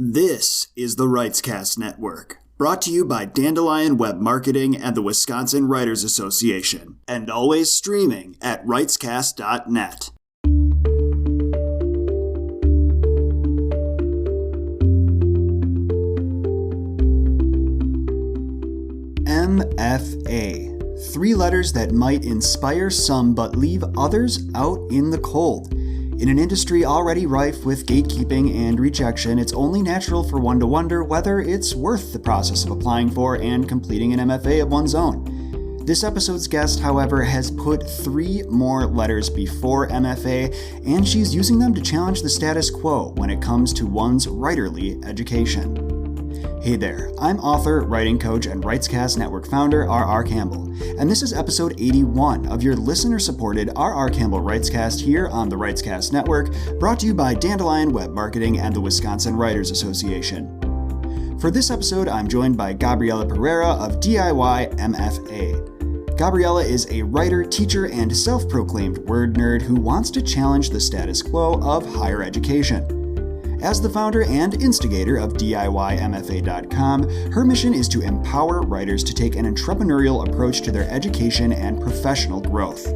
This is the Writescast Network, brought to you by Dandelion Web Marketing and the Wisconsin Writers Association, and always streaming at writescast.net. MFA. 3 letters that might inspire some but leave others out in the cold. In an industry already rife with gatekeeping and rejection, it's only natural for one to wonder whether it's worth the process of applying for and completing an MFA of one's own. This episode's guest, however, has put 3 more letters before MFA, and she's using them to challenge the status quo when it comes to one's writerly education. Hey there, I'm author, writing coach, and Writescast Network founder R.R. Campbell, and this is episode 81 of your listener-supported R.R. Campbell Writescast here on the Writescast Network, brought to you by Dandelion Web Marketing and the Wisconsin Writers Association. For this episode, I'm joined by Gabriela Pereira of DIY MFA. Gabriela is a writer, teacher, and self-proclaimed word nerd who wants to challenge the status quo of higher education. As the founder and instigator of DIYMFA.com, her mission is to empower writers to take an entrepreneurial approach to their education and professional growth.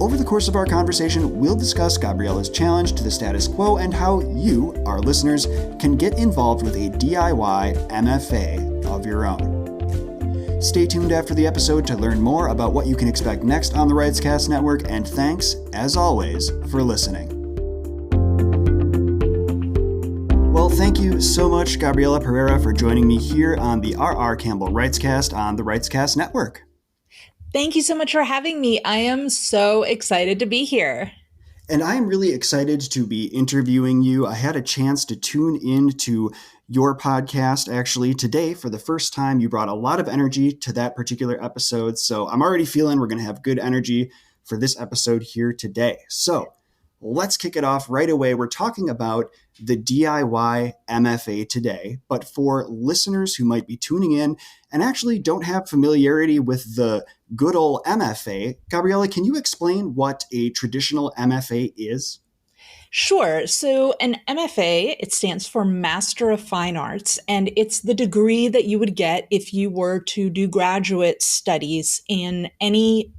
Over the course of our conversation, we'll discuss Gabriela's challenge to the status quo and how you, our listeners, can get involved with a DIY MFA of your own. Stay tuned after the episode to learn more about what you can expect next on the Writescast Network, and thanks, as always, for listening. Well, thank you so much, Gabriela Pereira, for joining me here on the R.R. Campbell Writescast on the Writescast Network. Thank you so much for having me. I am so excited to be here. And I'm really excited to be interviewing you. I had a chance to tune into your podcast actually today for the first time. You brought a lot of energy to that particular episode, so I'm already feeling we're going to have good energy for this episode here today. So let's kick it off right away. We're talking about the DIY MFA today, but for listeners who might be tuning in and actually don't have familiarity with the good old MFA, Gabriela, can you explain what a traditional MFA is? Sure. So an MFA, it stands for Master of Fine Arts, and it's the degree that you would get if you were to do graduate studies in any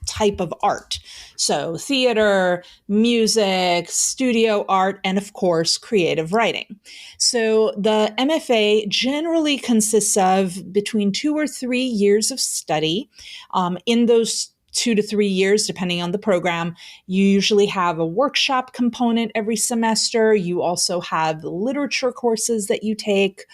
type of art. So theater, music, studio art, and of course, creative writing. So the MFA generally consists of between 2 or 3 years of study. In those 2 to 3 years, depending on the program, you usually have a workshop component every semester. You also have literature courses that you take.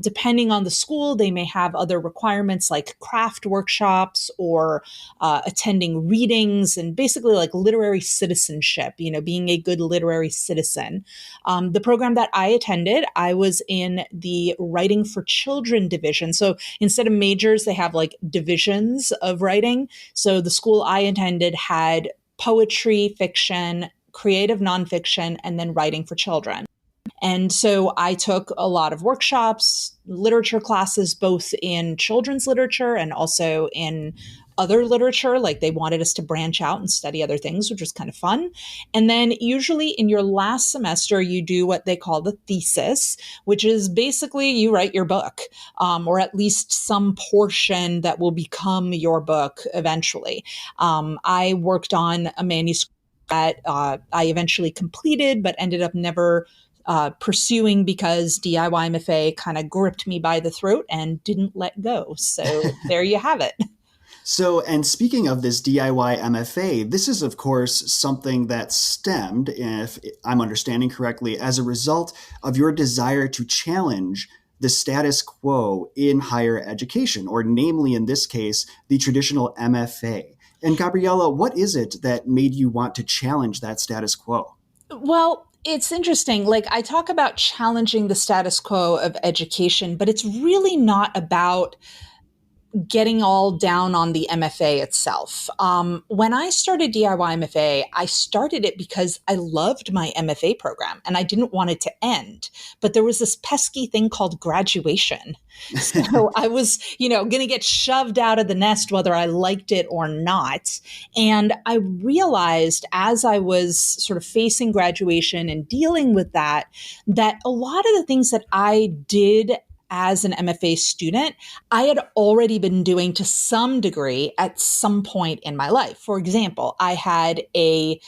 Depending on the school, they may have other requirements like craft workshops or attending readings and basically like literary citizenship, being a good literary citizen. The program that I attended, I was in the Writing for Children division. So instead of majors, they have like divisions of writing. So the school I attended had poetry, fiction, creative nonfiction, and then writing for children. And so I took a lot of workshops, literature classes, both in children's literature and also in other literature. Like they wanted us to branch out and study other things, which was kind of fun. And then usually in your last semester, you do what they call the thesis, which is basically you write your book, or at least some portion that will become your book eventually. I worked on a manuscript that I eventually completed, but ended up never pursuing because DIY MFA kind of gripped me by the throat and didn't let go. So there you have it. So, and speaking of this DIY MFA, this is, of course, something that stemmed, if I'm understanding correctly, as a result of your desire to challenge the status quo in higher education, or namely, in this case, the traditional MFA. And Gabriela, what is it that made you want to challenge that status quo? Well, it's interesting. Like I talk about challenging the status quo of education, but it's really not about getting all down on the MFA itself. When I started DIY MFA, I started it because I loved my MFA program and I didn't want it to end. But there was this pesky thing called graduation. So I was, going to get shoved out of the nest whether I liked it or not. And I realized as I was sort of facing graduation and dealing with that a lot of the things that I did as an MFA student, I had already been doing to some degree at some point in my life. For example, I had a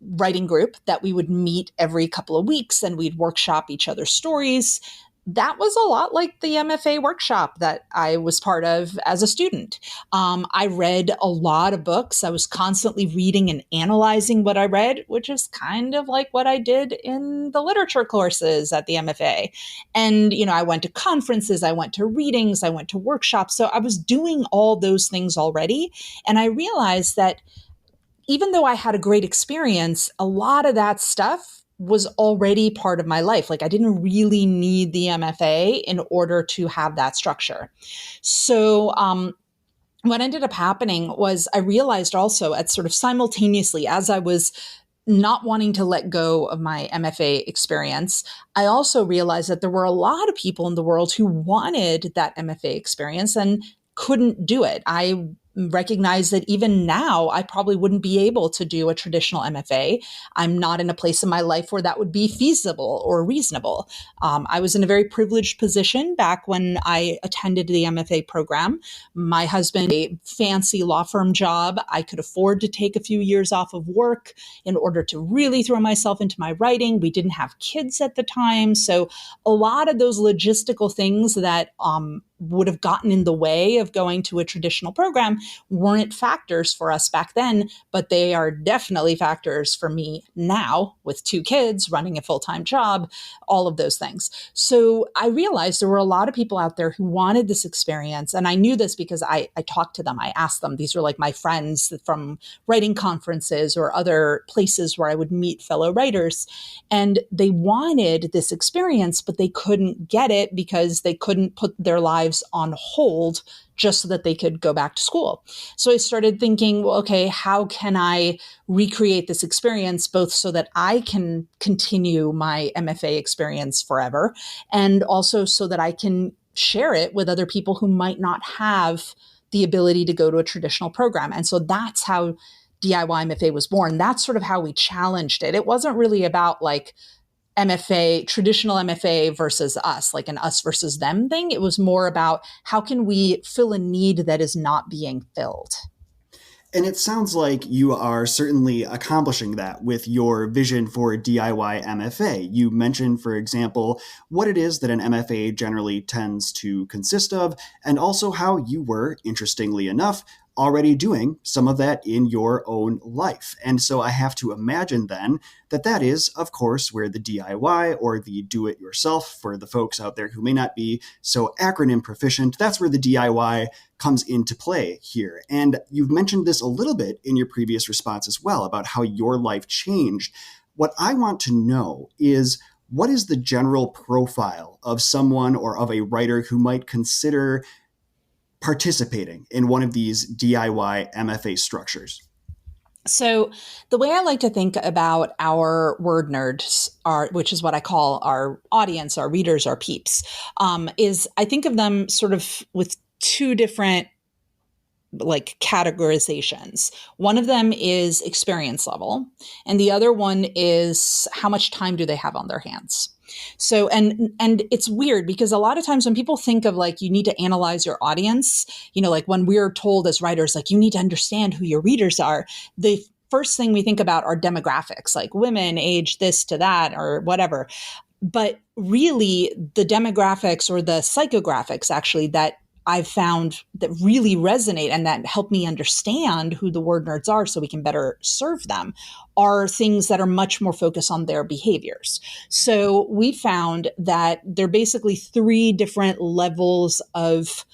writing group that we would meet every couple of weeks and we'd workshop each other's stories. That was a lot like the MFA workshop that I was part of as a student. I read a lot of books. I was constantly reading and analyzing what I read, which is kind of like what I did in the literature courses at the MFA. And, I went to conferences, I went to readings, I went to workshops. So I was doing all those things already. And I realized that even though I had a great experience, a lot of that stuff was already part of my life. Like I didn't really need the MFA in order to have that structure. So what ended up happening was I realized also at sort of simultaneously as I was not wanting to let go of my MFA experience, I also realized that there were a lot of people in the world who wanted that MFA experience and couldn't do it. I recognize that even now, I probably wouldn't be able to do a traditional MFA. I'm not in a place in my life where that would be feasible or reasonable. I was in a very privileged position back when I attended the MFA program. My husband, a fancy law firm job. I could afford to take a few years off of work in order to really throw myself into my writing. We didn't have kids at the time. So a lot of those logistical things that would have gotten in the way of going to a traditional program weren't factors for us back then, but they are definitely factors for me now with 2 kids, running a full-time job, all of those things. So I realized there were a lot of people out there who wanted this experience. And I knew this because I talked to them. I asked them. These were like my friends from writing conferences or other places where I would meet fellow writers. And they wanted this experience, but they couldn't get it because they couldn't put their lives on hold just so that they could go back to school. So I started thinking, well, okay, how can I recreate this experience both so that I can continue my MFA experience forever and also so that I can share it with other people who might not have the ability to go to a traditional program. And so that's how DIY MFA was born. That's sort of how we challenged it. It wasn't really about like MFA, traditional MFA versus us, like an us versus them thing. It was more about how can we fill a need that is not being filled. And it sounds like you are certainly accomplishing that with your vision for DIY MFA. You mentioned, for example, what it is that an MFA generally tends to consist of, and also how you were, interestingly enough, already doing some of that in your own life. And so I have to imagine then that that is, of course, where the DIY or the do-it-yourself, for the folks out there who may not be so acronym proficient, that's where the DIY comes into play here. And you've mentioned this a little bit in your previous response as well about how your life changed. What I want to know is, what is the general profile of someone or of a writer who might consider participating in one of these DIY MFA structures? So the way I like to think about our word nerds, which is what I call our audience, our readers, our peeps, is I think of them sort of with 2 different like categorizations. One of them is experience level, and the other one is how much time do they have on their hands. So, and it's weird because a lot of times when people think of like, you need to analyze your audience, like when we're told as writers, like you need to understand who your readers are, the first thing we think about are demographics, like women, age this to that, or whatever. But really the demographics or the psychographics actually that I've found that really resonate and that help me understand who the word nerds are so we can better serve them are things that are much more focused on their behaviors. So we found that there are basically 3 different levels of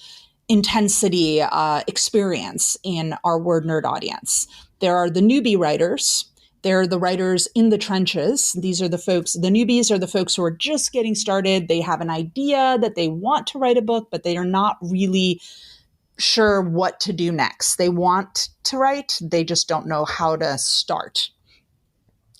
intensity experience in our word nerd audience. There are the newbie writers. They're the writers in the trenches. These are the folks, the newbies are the folks who are just getting started. They have an idea that they want to write a book, but they are not really sure what to do next. They want to write, they just don't know how to start.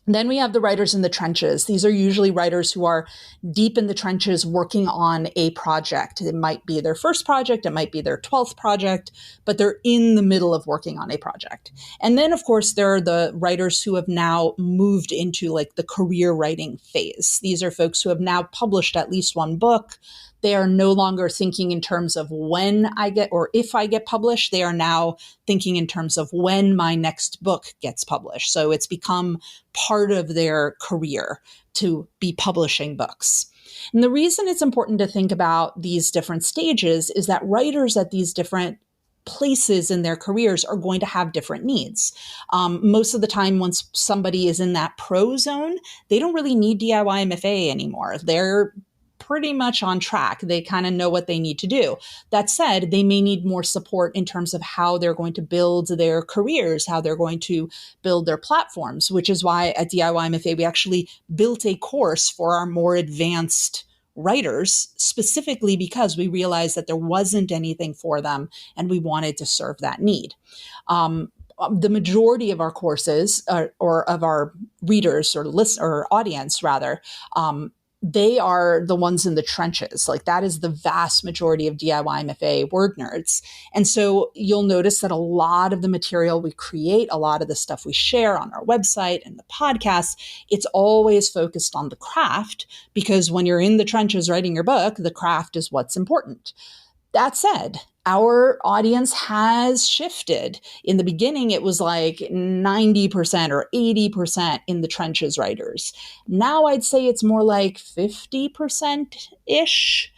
Then we have the writers in the trenches. These are usually writers who are deep in the trenches working on a project. It might be their first project, it might be their 12th project, but they're in the middle of working on a project. And then, of course, there are the writers who have now moved into like the career writing phase. These are folks who have now published at least one book. They are no longer thinking in terms of when I get or if I get published. They are now thinking in terms of when my next book gets published. So it's become part of their career to be publishing books. And the reason it's important to think about these different stages is that writers at these different places in their careers are going to have different needs. Most of the time, once somebody is in that pro zone, they don't really need DIY MFA anymore. They're pretty much on track. They kind of know what they need to do. That said, they may need more support in terms of how they're going to build their careers, how they're going to build their platforms, which is why at DIY MFA, we actually built a course for our more advanced writers, specifically because we realized that there wasn't anything for them and we wanted to serve that need. The majority of our courses or of our readers or audience rather, they are the ones in the trenches. Like that is the vast majority of DIY MFA word nerds. And so you'll notice that a lot of the material we create, a lot of the stuff we share on our website and the podcast, it's always focused on the craft, because when you're in the trenches writing your book, the craft is what's important. That said, our audience has shifted. In the beginning, it was like 90% or 80% in the trenches writers. Now I'd say it's more like 50%-ish.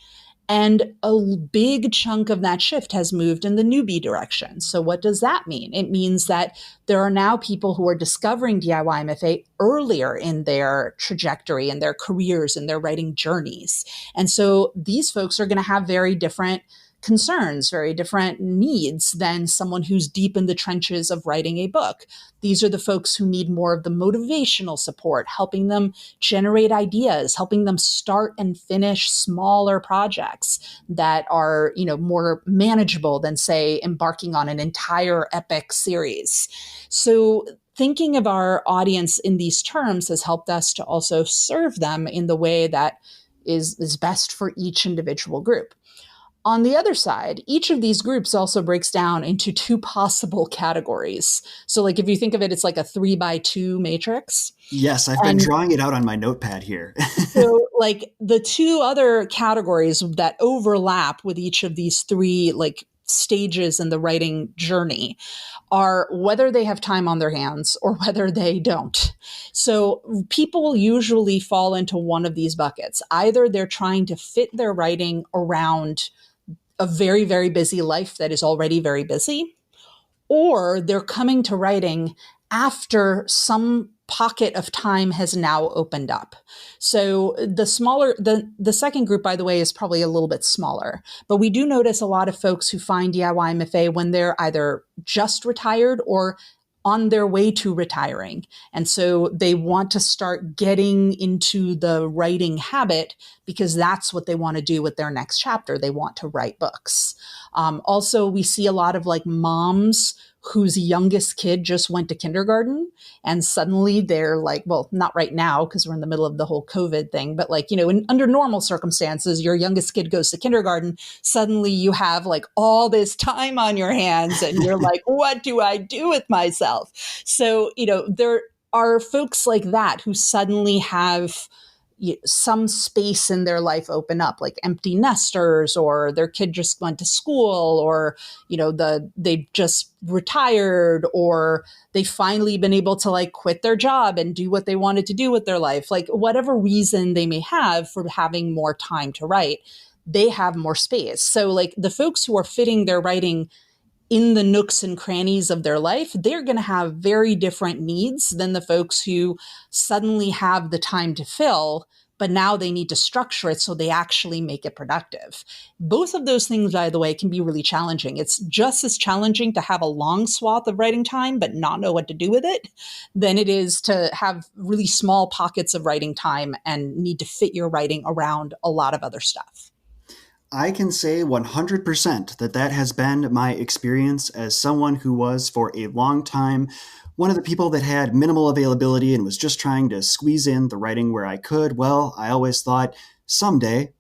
And a big chunk of that shift has moved in the newbie direction. So what does that mean? It means that there are now people who are discovering DIY MFA earlier in their trajectory, in their careers, in their writing journeys. And so these folks are going to have very different concerns, very different needs than someone who's deep in the trenches of writing a book. These are the folks who need more of the motivational support, helping them generate ideas, helping them start and finish smaller projects that are, more manageable than, say, embarking on an entire epic series. So thinking of our audience in these terms has helped us to also serve them in the way that is best for each individual group. On the other side, each of these groups also breaks down into two possible categories. So like if you think of it, it's like a 3x2 matrix. Yes, I've been drawing it out on my notepad here. So like the two other categories that overlap with each of these three like stages in the writing journey are whether they have time on their hands or whether they don't. So people usually fall into one of these buckets. Either they're trying to fit their writing around a very, very busy life that is already very busy, or they're coming to writing after some pocket of time has now opened up. So the second group, by the way, is probably a little bit smaller, but we do notice a lot of folks who find DIY MFA when they're either just retired or on their way to retiring. And so they want to start getting into the writing habit because that's what they want to do with their next chapter. They want to write books. Also, we see a lot of like moms whose youngest kid just went to kindergarten and suddenly they're like, well, not right now because we're in the middle of the whole COVID thing, but like, under normal circumstances, your youngest kid goes to kindergarten, suddenly you have like all this time on your hands and you're like, what do I do with myself? So, there are folks like that who suddenly have some space in their life open up, like empty nesters, or their kid just went to school, or they just retired, or they finally been able to like quit their job and do what they wanted to do with their life. Like whatever reason they may have for having more time to write, they have more space. So like the folks who are fitting their writing in the nooks and crannies of their life, they're going to have very different needs than the folks who suddenly have the time to fill, but now they need to structure it so they actually make it productive. Both of those things, by the way, can be really challenging. It's just as challenging to have a long swath of writing time but not know what to do with it than it is to have really small pockets of writing time and need to fit your writing around a lot of other stuff. I can say 100% that that has been my experience as someone who was for a long time one of the people that had minimal availability and was just trying to squeeze in the writing where I could. Well, I always thought someday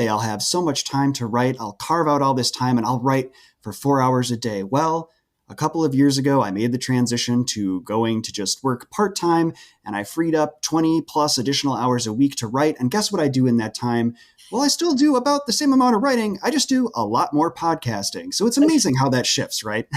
I'll have so much time to write. I'll carve out all this time and I'll write for 4 hours a day. Well, a couple of years ago, I made the transition to going to just work part-time, and I freed up 20 plus additional hours a week to write. And guess what I do in that time? Well, I still do about the same amount of writing. I just do a lot more podcasting. So it's amazing how that shifts, right?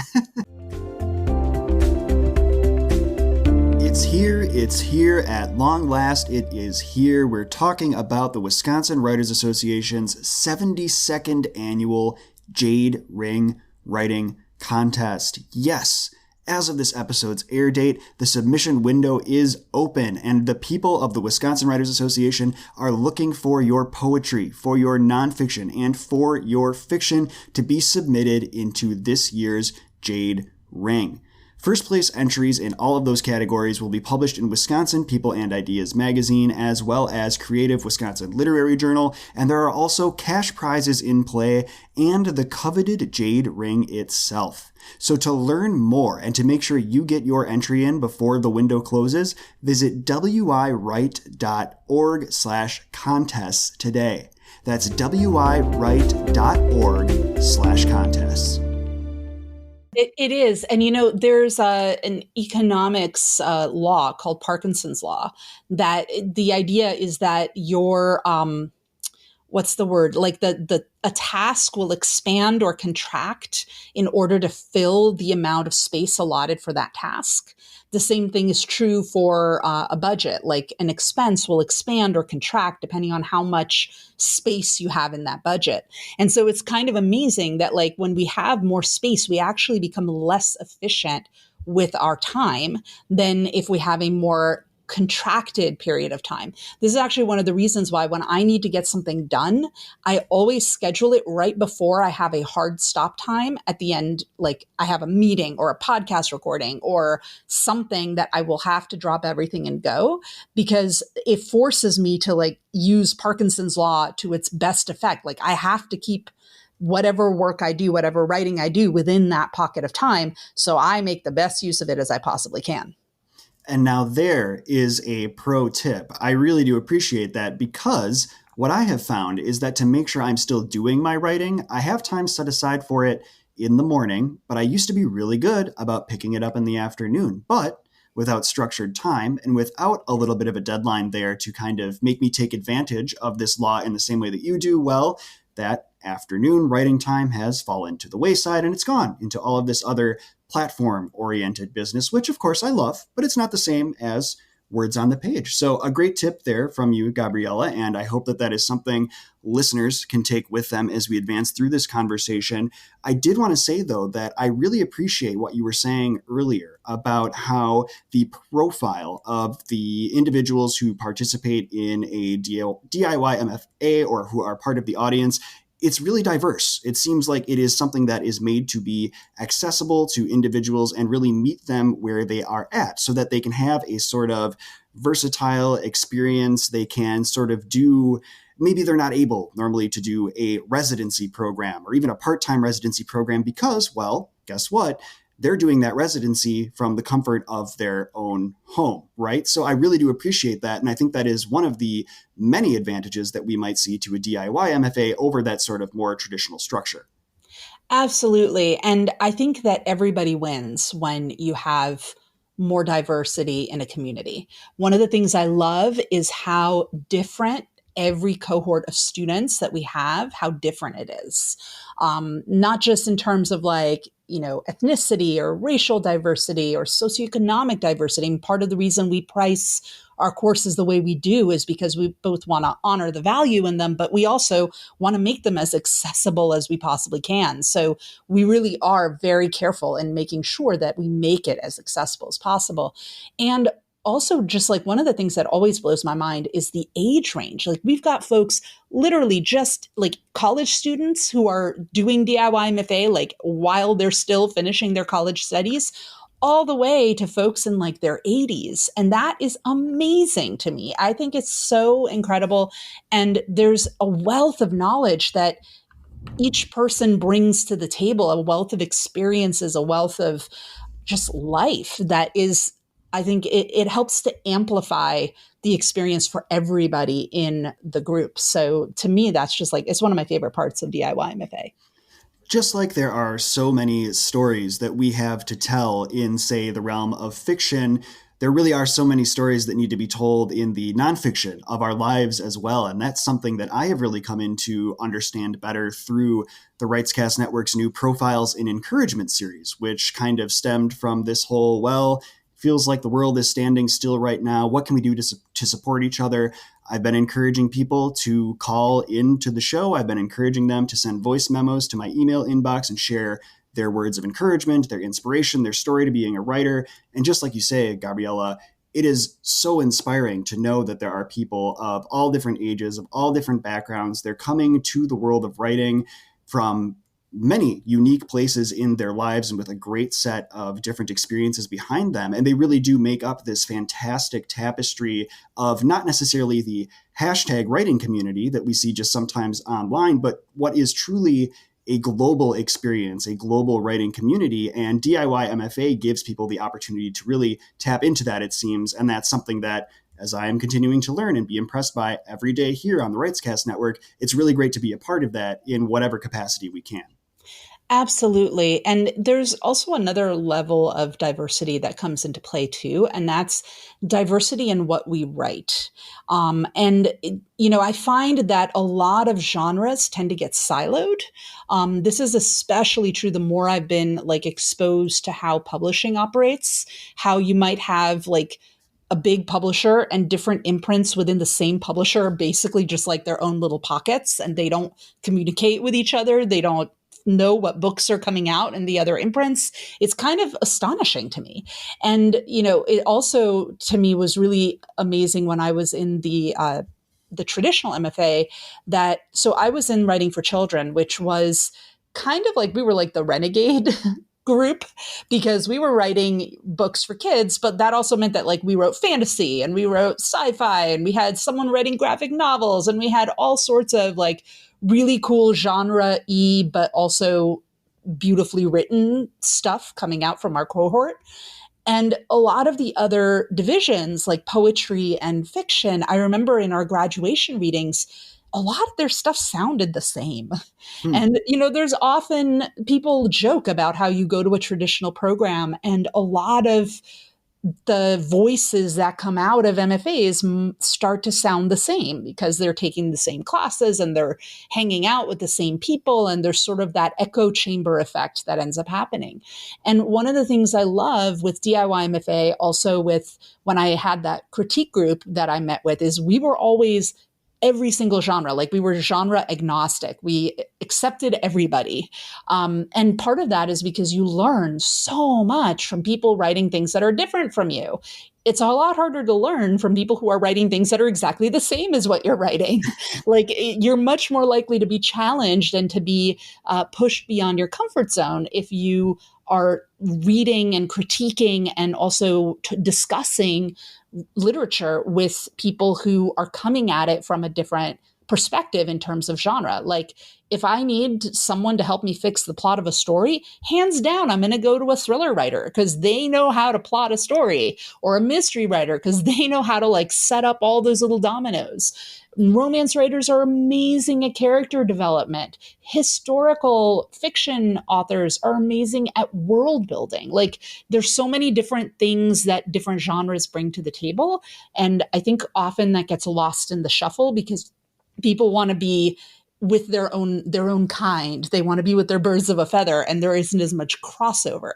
It's here at long last. It is here. We're talking about the Wisconsin Writers Association's 72nd annual Jade Ring Writing Contest. Yes, as of this episode's air date, the submission window is open, and the people of the Wisconsin Writers Association are looking for your poetry, for your nonfiction, and for your fiction to be submitted into this year's Jade Ring. First place entries in all of those categories will be published in Wisconsin People and Ideas magazine, as well as Creative Wisconsin Literary Journal, and there are also cash prizes in play and the coveted Jade Ring itself. So to learn more and to make sure you get your entry in before the window closes, visit wiwrite.org/contests today. That's wiwrite.org/contests. It is. And, there's an economics law called Parkinson's law that the idea is that your, what's the word? Like a task will expand or contract in order to fill the amount of space allotted for that task. The same thing is true for a budget. Like an expense will expand or contract depending on how much space you have in that budget. And so it's kind of amazing that like when we have more space, we actually become less efficient with our time than if we have a more contracted period of time. This is actually one of the reasons why when I need to get something done, I always schedule it right before I have a hard stop time at the end. Like I have a meeting or a podcast recording or something that I will have to drop everything and go, because it forces me to like use Parkinson's law to its best effect. Like I have to keep whatever work I do, whatever writing I do within that pocket of time. So I make the best use of it as I possibly can. And now there is a pro tip. I really do appreciate that, because what I have found is that to make sure I'm still doing my writing, I have time set aside for it in the morning, but I used to be really good about picking it up in the afternoon. But without structured time and without a little bit of a deadline there to kind of make me take advantage of this law in the same way that you do, well, that afternoon writing time has fallen to the wayside and it's gone into all of this other platform-oriented business, which of course I love, but it's not the same as words on the page. So a great tip there from you, Gabriela, and I hope that that is something listeners can take with them as we advance through this conversation. I did want to say, though, that I really appreciate what you were saying earlier about how the profile of the individuals who participate in a DIY MFA or who are part of the audience, it's really diverse. It seems like it is something that is made to be accessible to individuals and really meet them where they are at so that they can have a sort of versatile experience. They can sort of do, maybe they're not able normally to do a residency program or even a part-time residency program because, well, guess what? They're doing that residency from the comfort of their own home, right? So I really do appreciate that. And I think that is one of the many advantages that we might see to a DIY MFA over that sort of more traditional structure. Absolutely. And I think that everybody wins when you have more diversity in a community. One of the things I love is how different every cohort of students that we have, how different it is. Not just in terms of like, ethnicity or racial diversity or socioeconomic diversity. And part of the reason we price our courses the way we do is because we both want to honor the value in them, but we also want to make them as accessible as we possibly can. So we really are very careful in making sure that we make it as accessible as possible. And also just like one of the things that always blows my mind is the age range. Like we've got folks literally just like college students who are doing DIY MFA like while they're still finishing their college studies, all the way to folks in like their 80s. And that is amazing to me. I think it's so incredible. And there's a wealth of knowledge that each person brings to the table, a wealth of experiences, a wealth of just life that is, I think it helps to amplify the experience for everybody in the group. So to me, that's just like, it's one of my favorite parts of DIY MFA. Just like there are so many stories that we have to tell in, say, the realm of fiction, there really are so many stories that need to be told in the nonfiction of our lives as well. And that's something that I have really come in to understand better through the Writescast Network's new Profiles in Encouragement series, which kind of stemmed from this whole, well, feels like the world is standing still right now. What can we do to support each other? I've been encouraging people to call into the show. I've been encouraging them to send voice memos to my email inbox and share their words of encouragement, their inspiration, their story to being a writer. And just like you say, Gabriela, it is so inspiring to know that there are people of all different ages, of all different backgrounds. They're coming to the world of writing from many unique places in their lives and with a great set of different experiences behind them. And they really do make up this fantastic tapestry of not necessarily the hashtag writing community that we see just sometimes online, but what is truly a global experience, a global writing community. And DIY MFA gives people the opportunity to really tap into that, it seems. And that's something that, as I am continuing to learn and be impressed by every day here on the Writescast Network, it's really great to be a part of that in whatever capacity we can. Absolutely. And there's also another level of diversity that comes into play too, and that's diversity in what we write. I find that a lot of genres tend to get siloed. This is especially true the more I've been like exposed to how publishing operates, how you might have like a big publisher and different imprints within the same publisher are basically just like their own little pockets and they don't communicate with each other. They don't know what books are coming out in the other imprints. It's kind of astonishing to me. And, it also to me was really amazing when I was in the traditional MFA so I was in writing for children, which was kind of like, we were like the renegade group because we were writing books for kids, but that also meant that like we wrote fantasy and we wrote sci-fi and we had someone writing graphic novels and we had all sorts of like really cool genre-y, but also beautifully written stuff coming out from our cohort. And a lot of the other divisions like poetry and fiction, I remember in our graduation readings, a lot of their stuff sounded the same. And, there's often people joke about how you go to a traditional program and a lot of the voices that come out of MFAs start to sound the same because they're taking the same classes and they're hanging out with the same people. And there's sort of that echo chamber effect that ends up happening. And one of the things I love with DIY MFA, also with when I had that critique group that I met with, is we were always every single genre. Like we were genre agnostic. We accepted everybody. And part of that is because you learn so much from people writing things that are different from you. It's a lot harder to learn from people who are writing things that are exactly the same as what you're writing. Like you're much more likely to be challenged and to be pushed beyond your comfort zone if you are reading and critiquing and also discussing literature with people who are coming at it from a different perspective in terms of genre. Like if I need someone to help me fix the plot of a story, hands down, I'm going to go to a thriller writer because they know how to plot a story, or a mystery writer because they know how to like set up all those little dominoes. Romance writers are amazing at character development. Historical fiction authors are amazing at world building. Like there's so many different things that different genres bring to the table. And I think often that gets lost in the shuffle because people want to be with their own kind. They want to be with their birds of a feather, and there isn't as much crossover.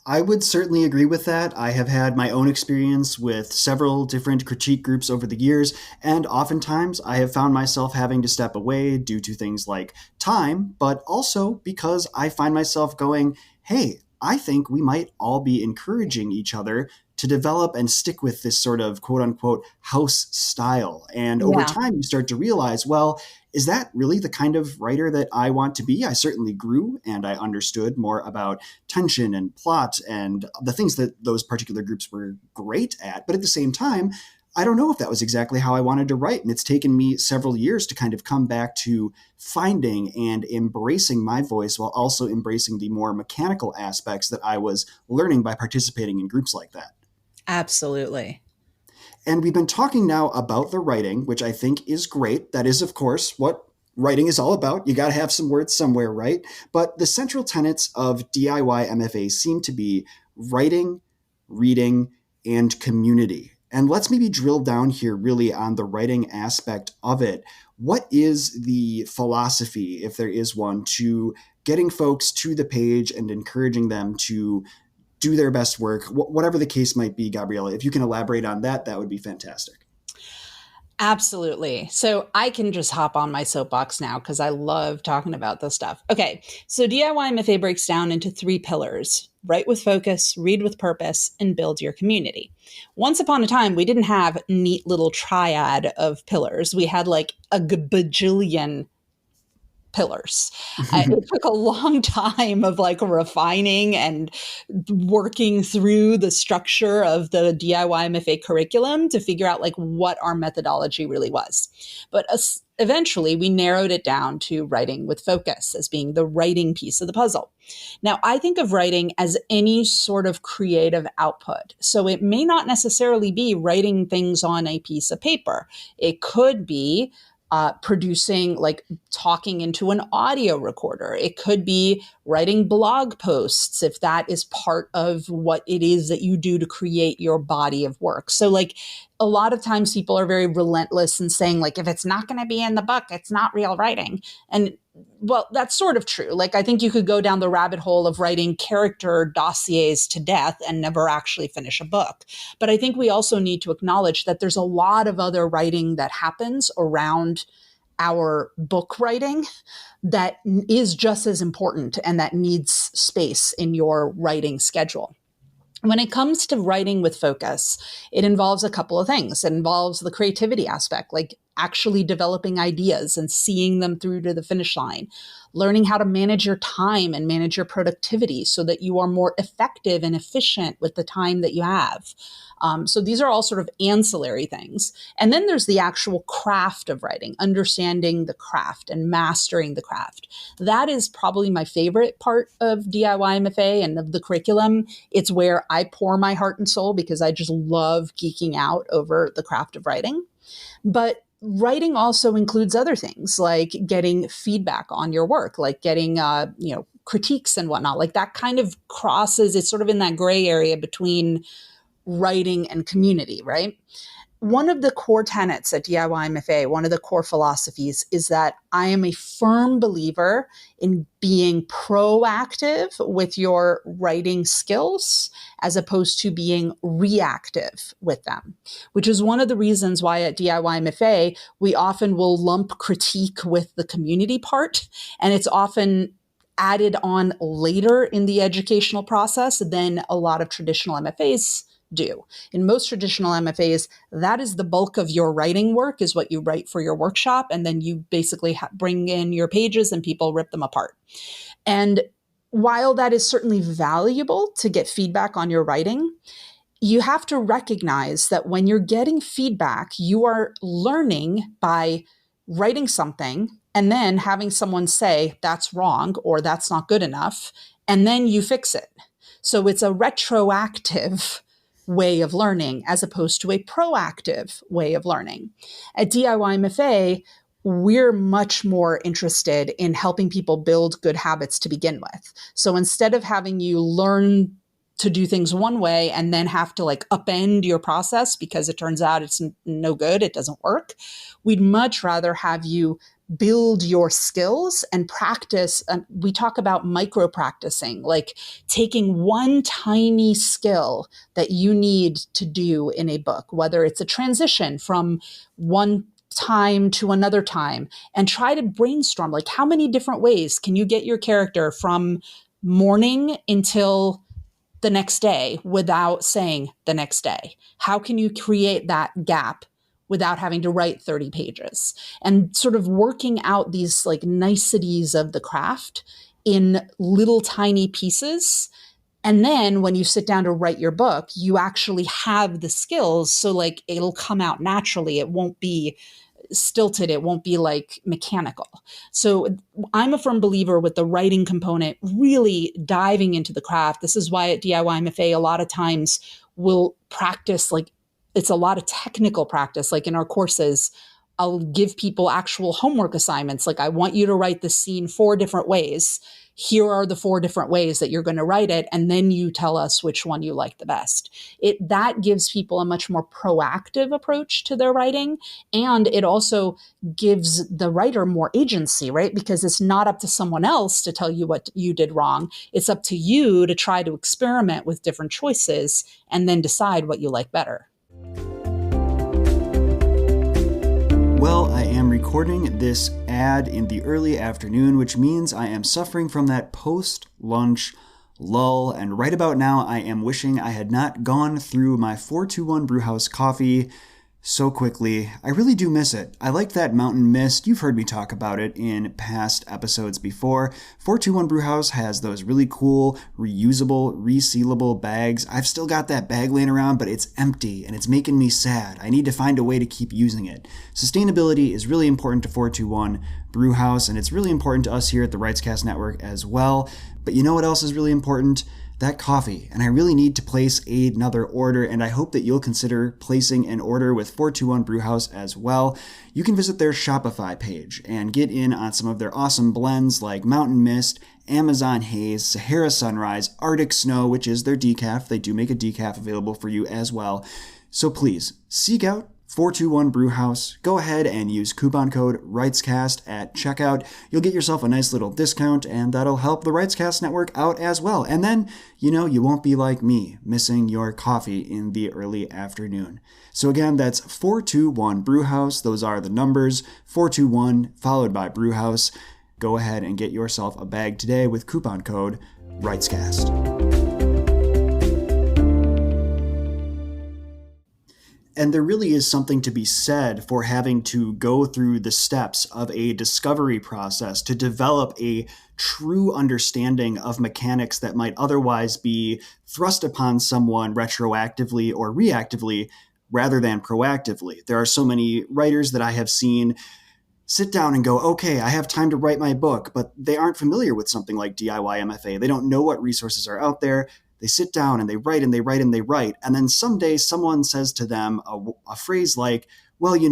I would certainly agree with that. I have had my own experience with several different critique groups over the years, and oftentimes I have found myself having to step away due to things like time, but also because I find myself going, hey, I think we might all be encouraging each other to develop and stick with this sort of quote unquote house style. And over Yeah. time, you start to realize, well, is that really the kind of writer that I want to be? I certainly grew and I understood more about tension and plot and the things that those particular groups were great at. But at the same time, I don't know if that was exactly how I wanted to write. And it's taken me several years to kind of come back to finding and embracing my voice while also embracing the more mechanical aspects that I was learning by participating in groups like that. Absolutely. And we've been talking now about the writing, which I think is great. That is, of course, what writing is all about. You got to have some words somewhere, right? But the central tenets of DIY MFA seem to be writing, reading, and community. And let's maybe drill down here really on the writing aspect of it. What is the philosophy, if there is one, to getting folks to the page and encouraging them to do their best work, whatever the case might be, Gabriela? If you can elaborate on that, that would be fantastic. Absolutely. So I can just hop on my soapbox now because I love talking about this stuff. Okay. So DIY MFA breaks down into 3 pillars: write with focus, read with purpose, and build your community. Once upon a time, we didn't have neat little triad of pillars. We had like a bajillion pillars. It took a long time of like refining and working through the structure of the DIY MFA curriculum to figure out like what our methodology really was. But eventually we narrowed it down to writing with focus as being the writing piece of the puzzle. Now, I think of writing as any sort of creative output. So it may not necessarily be writing things on a piece of paper. It could be producing, like talking into an audio recorder. It could be writing blog posts if that is part of what it is that you do to create your body of work. So like a lot of times people are very relentless in saying like, if it's not going to be in the book, it's not real writing. And well, that's sort of true. Like, I think you could go down the rabbit hole of writing character dossiers to death and never actually finish a book. But I think we also need to acknowledge that there's a lot of other writing that happens around our book writing that is just as important and that needs space in your writing schedule. When it comes to writing with focus, it involves a couple of things. It involves the creativity aspect, like actually developing ideas and seeing them through to the finish line, learning how to manage your time and manage your productivity so that you are more effective and efficient with the time that you have. So these are all sort of ancillary things. And then there's the actual craft of writing, understanding the craft and mastering the craft. That is probably my favorite part of DIY MFA and of the curriculum. It's where I pour my heart and soul because I just love geeking out over the craft of writing. But writing also includes other things like getting feedback on your work, like getting, critiques and whatnot. Like that kind of crosses, it's sort of in that gray area between writing and community, right? One of the core tenets at DIY MFA, one of the core philosophies is that I am a firm believer in being proactive with your writing skills as opposed to being reactive with them, which is one of the reasons why at DIY MFA, we often will lump critique with the community part. And it's often added on later in the educational process than a lot of traditional MFAs do. In most traditional MFAs, that is the bulk of your writing work, is what you write for your workshop. And then you basically bring in your pages and people rip them apart. And while that is certainly valuable to get feedback on your writing, you have to recognize that when you're getting feedback, you are learning by writing something and then having someone say that's wrong or that's not good enough, and then you fix it. So it's a retroactive way of learning as opposed to a proactive way of learning. At DIY MFA, we're much more interested in helping people build good habits to begin with. So instead of having you learn to do things one way and then have to like upend your process because it turns out it's no good, it doesn't work, we'd much rather have you build your skills and practice. We talk about micro practicing, like taking one tiny skill that you need to do in a book, whether it's a transition from one time to another time, and try to brainstorm, like how many different ways can you get your character from morning until the next day without saying the next day? How can you create that gap without having to write 30 pages? And sort of working out these like niceties of the craft in little tiny pieces. And then when you sit down to write your book, you actually have the skills. So like it'll come out naturally. It won't be stilted. It won't be like mechanical. So I'm a firm believer with the writing component, really diving into the craft. This is why at DIY MFA, a lot of times we'll practice, like it's a lot of technical practice. Like in our courses, I'll give people actual homework assignments. Like, I want you to write this scene 4 different ways. Here are the 4 different ways that you're going to write it. And then you tell us which one you like the best. That gives people a much more proactive approach to their writing. And it also gives the writer more agency, right? Because it's not up to someone else to tell you what you did wrong. It's up to you to try to experiment with different choices and then decide what you like better. Well, I am recording this ad in the early afternoon, which means I am suffering from that post-lunch lull, and right about now I am wishing I had not gone through my 421 Brewhouse coffee so quickly. I really do miss it. I like that mountain mist. You've heard me talk about it in past episodes before. 421 Brewhouse has those really cool, reusable, resealable bags. I've still got that bag laying around, but it's empty and it's making me sad. I need to find a way to keep using it. Sustainability is really important to 421 Brewhouse, and it's really important to us here at the Writescast Network as well. But you know what else is really important? That coffee, and I really need to place another order, and I hope that you'll consider placing an order with 421 Brewhouse as well. You can visit their Shopify page and get in on some of their awesome blends like Mountain Mist, Amazon Haze, Sahara Sunrise, Arctic Snow, which is their decaf. They do make a decaf available for you as well. So please, seek out 421 Brewhouse. Go ahead and use coupon code Writescast at checkout. You'll get yourself a nice little discount, and that'll help the Writescast Network out as well. And then, you won't be like me, missing your coffee in the early afternoon. So again, that's 421 Brewhouse. Those are the numbers, 421 followed by Brewhouse. Go ahead and get yourself a bag today with coupon code Writescast. And there really is something to be said for having to go through the steps of a discovery process to develop a true understanding of mechanics that might otherwise be thrust upon someone retroactively or reactively rather than proactively. There are so many writers that I have seen sit down and go, okay, I have time to write my book, but they aren't familiar with something like DIY MFA. They don't know what resources are out there. They sit down and they write and they write and they write. And then someday someone says to them a phrase like, well, you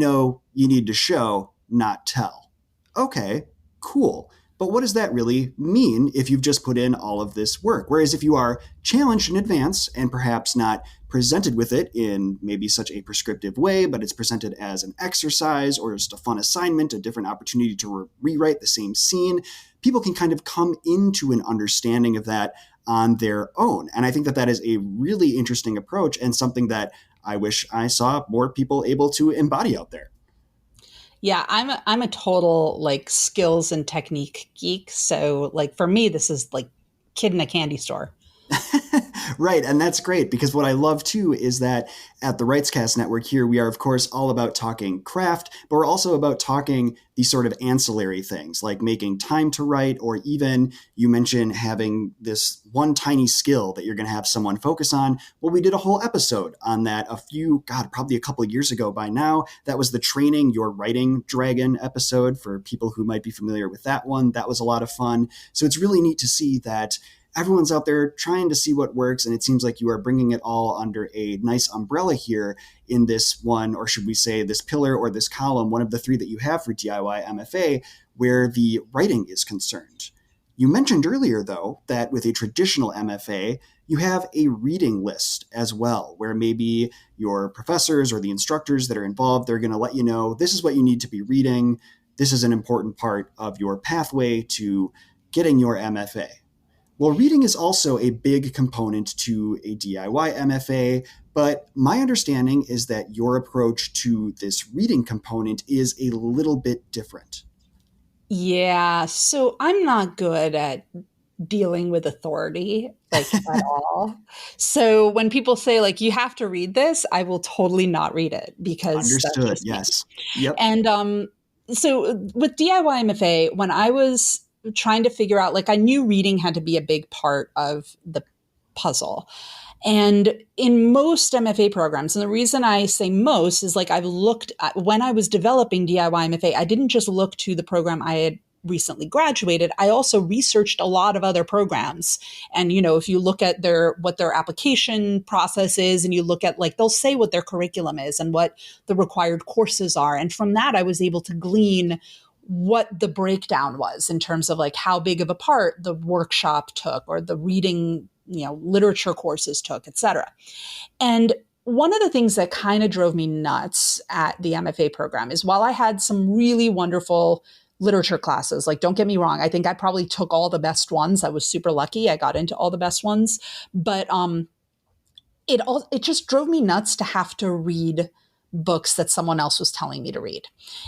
need to show, not tell. Okay, cool. But what does that really mean if you've just put in all of this work? Whereas if you are challenged in advance and perhaps not presented with it in maybe such a prescriptive way, but it's presented as an exercise or just a fun assignment, a different opportunity to rewrite the same scene, people can kind of come into an understanding of that on their own. And I think that that is a really interesting approach and something that I wish I saw more people able to embody out there. Yeah, I'm a total like skills and technique geek. So like for me, this is like kid in a candy store. Right. And that's great because what I love too is that at the Writescast Network here, we are of course all about talking craft, but we're also about talking these sort of ancillary things like making time to write, or even you mentioned having this one tiny skill that you're going to have someone focus on. Well, we did a whole episode on that probably a couple of years ago by now. That was the Training Your Writing Dragon episode for people who might be familiar with that one. That was a lot of fun. So it's really neat to see that everyone's out there trying to see what works, and it seems like you are bringing it all under a nice umbrella here in this one, or should we say this pillar or this column, one of the 3 that you have for DIY MFA, where the writing is concerned. You mentioned earlier, though, that with a traditional MFA, you have a reading list as well, where maybe your professors or the instructors that are involved, they're going to let you know, this is what you need to be reading. This is an important part of your pathway to getting your MFA. Well, reading is also a big component to a DIY MFA, but my understanding is that your approach to this reading component is a little bit different. Yeah, so I'm not good at dealing with authority like at all. So when people say like you have to read this, I will totally not read it because that's Understood. just me. Yes. Yep. And so with DIY MFA, when I was trying to figure out, like I knew reading had to be a big part of the puzzle. And in most MFA programs, and the reason I say most is like I've looked at, when I was developing DIY MFA, I didn't just look to the program I had recently graduated. I also researched a lot of other programs. And, you know, if you look at what their application process is, and you look at like, they'll say what their curriculum is and what the required courses are. And from that, I was able to glean what the breakdown was in terms of like how big of a part the workshop took or the reading, you know, literature courses took, et cetera. And one of the things that kind of drove me nuts at the MFA program is while I had some really wonderful literature classes, like don't get me wrong, I think I probably took all the best ones. I was super lucky. I got into all the best ones, but it just drove me nuts to have to read books that someone else was telling me to read.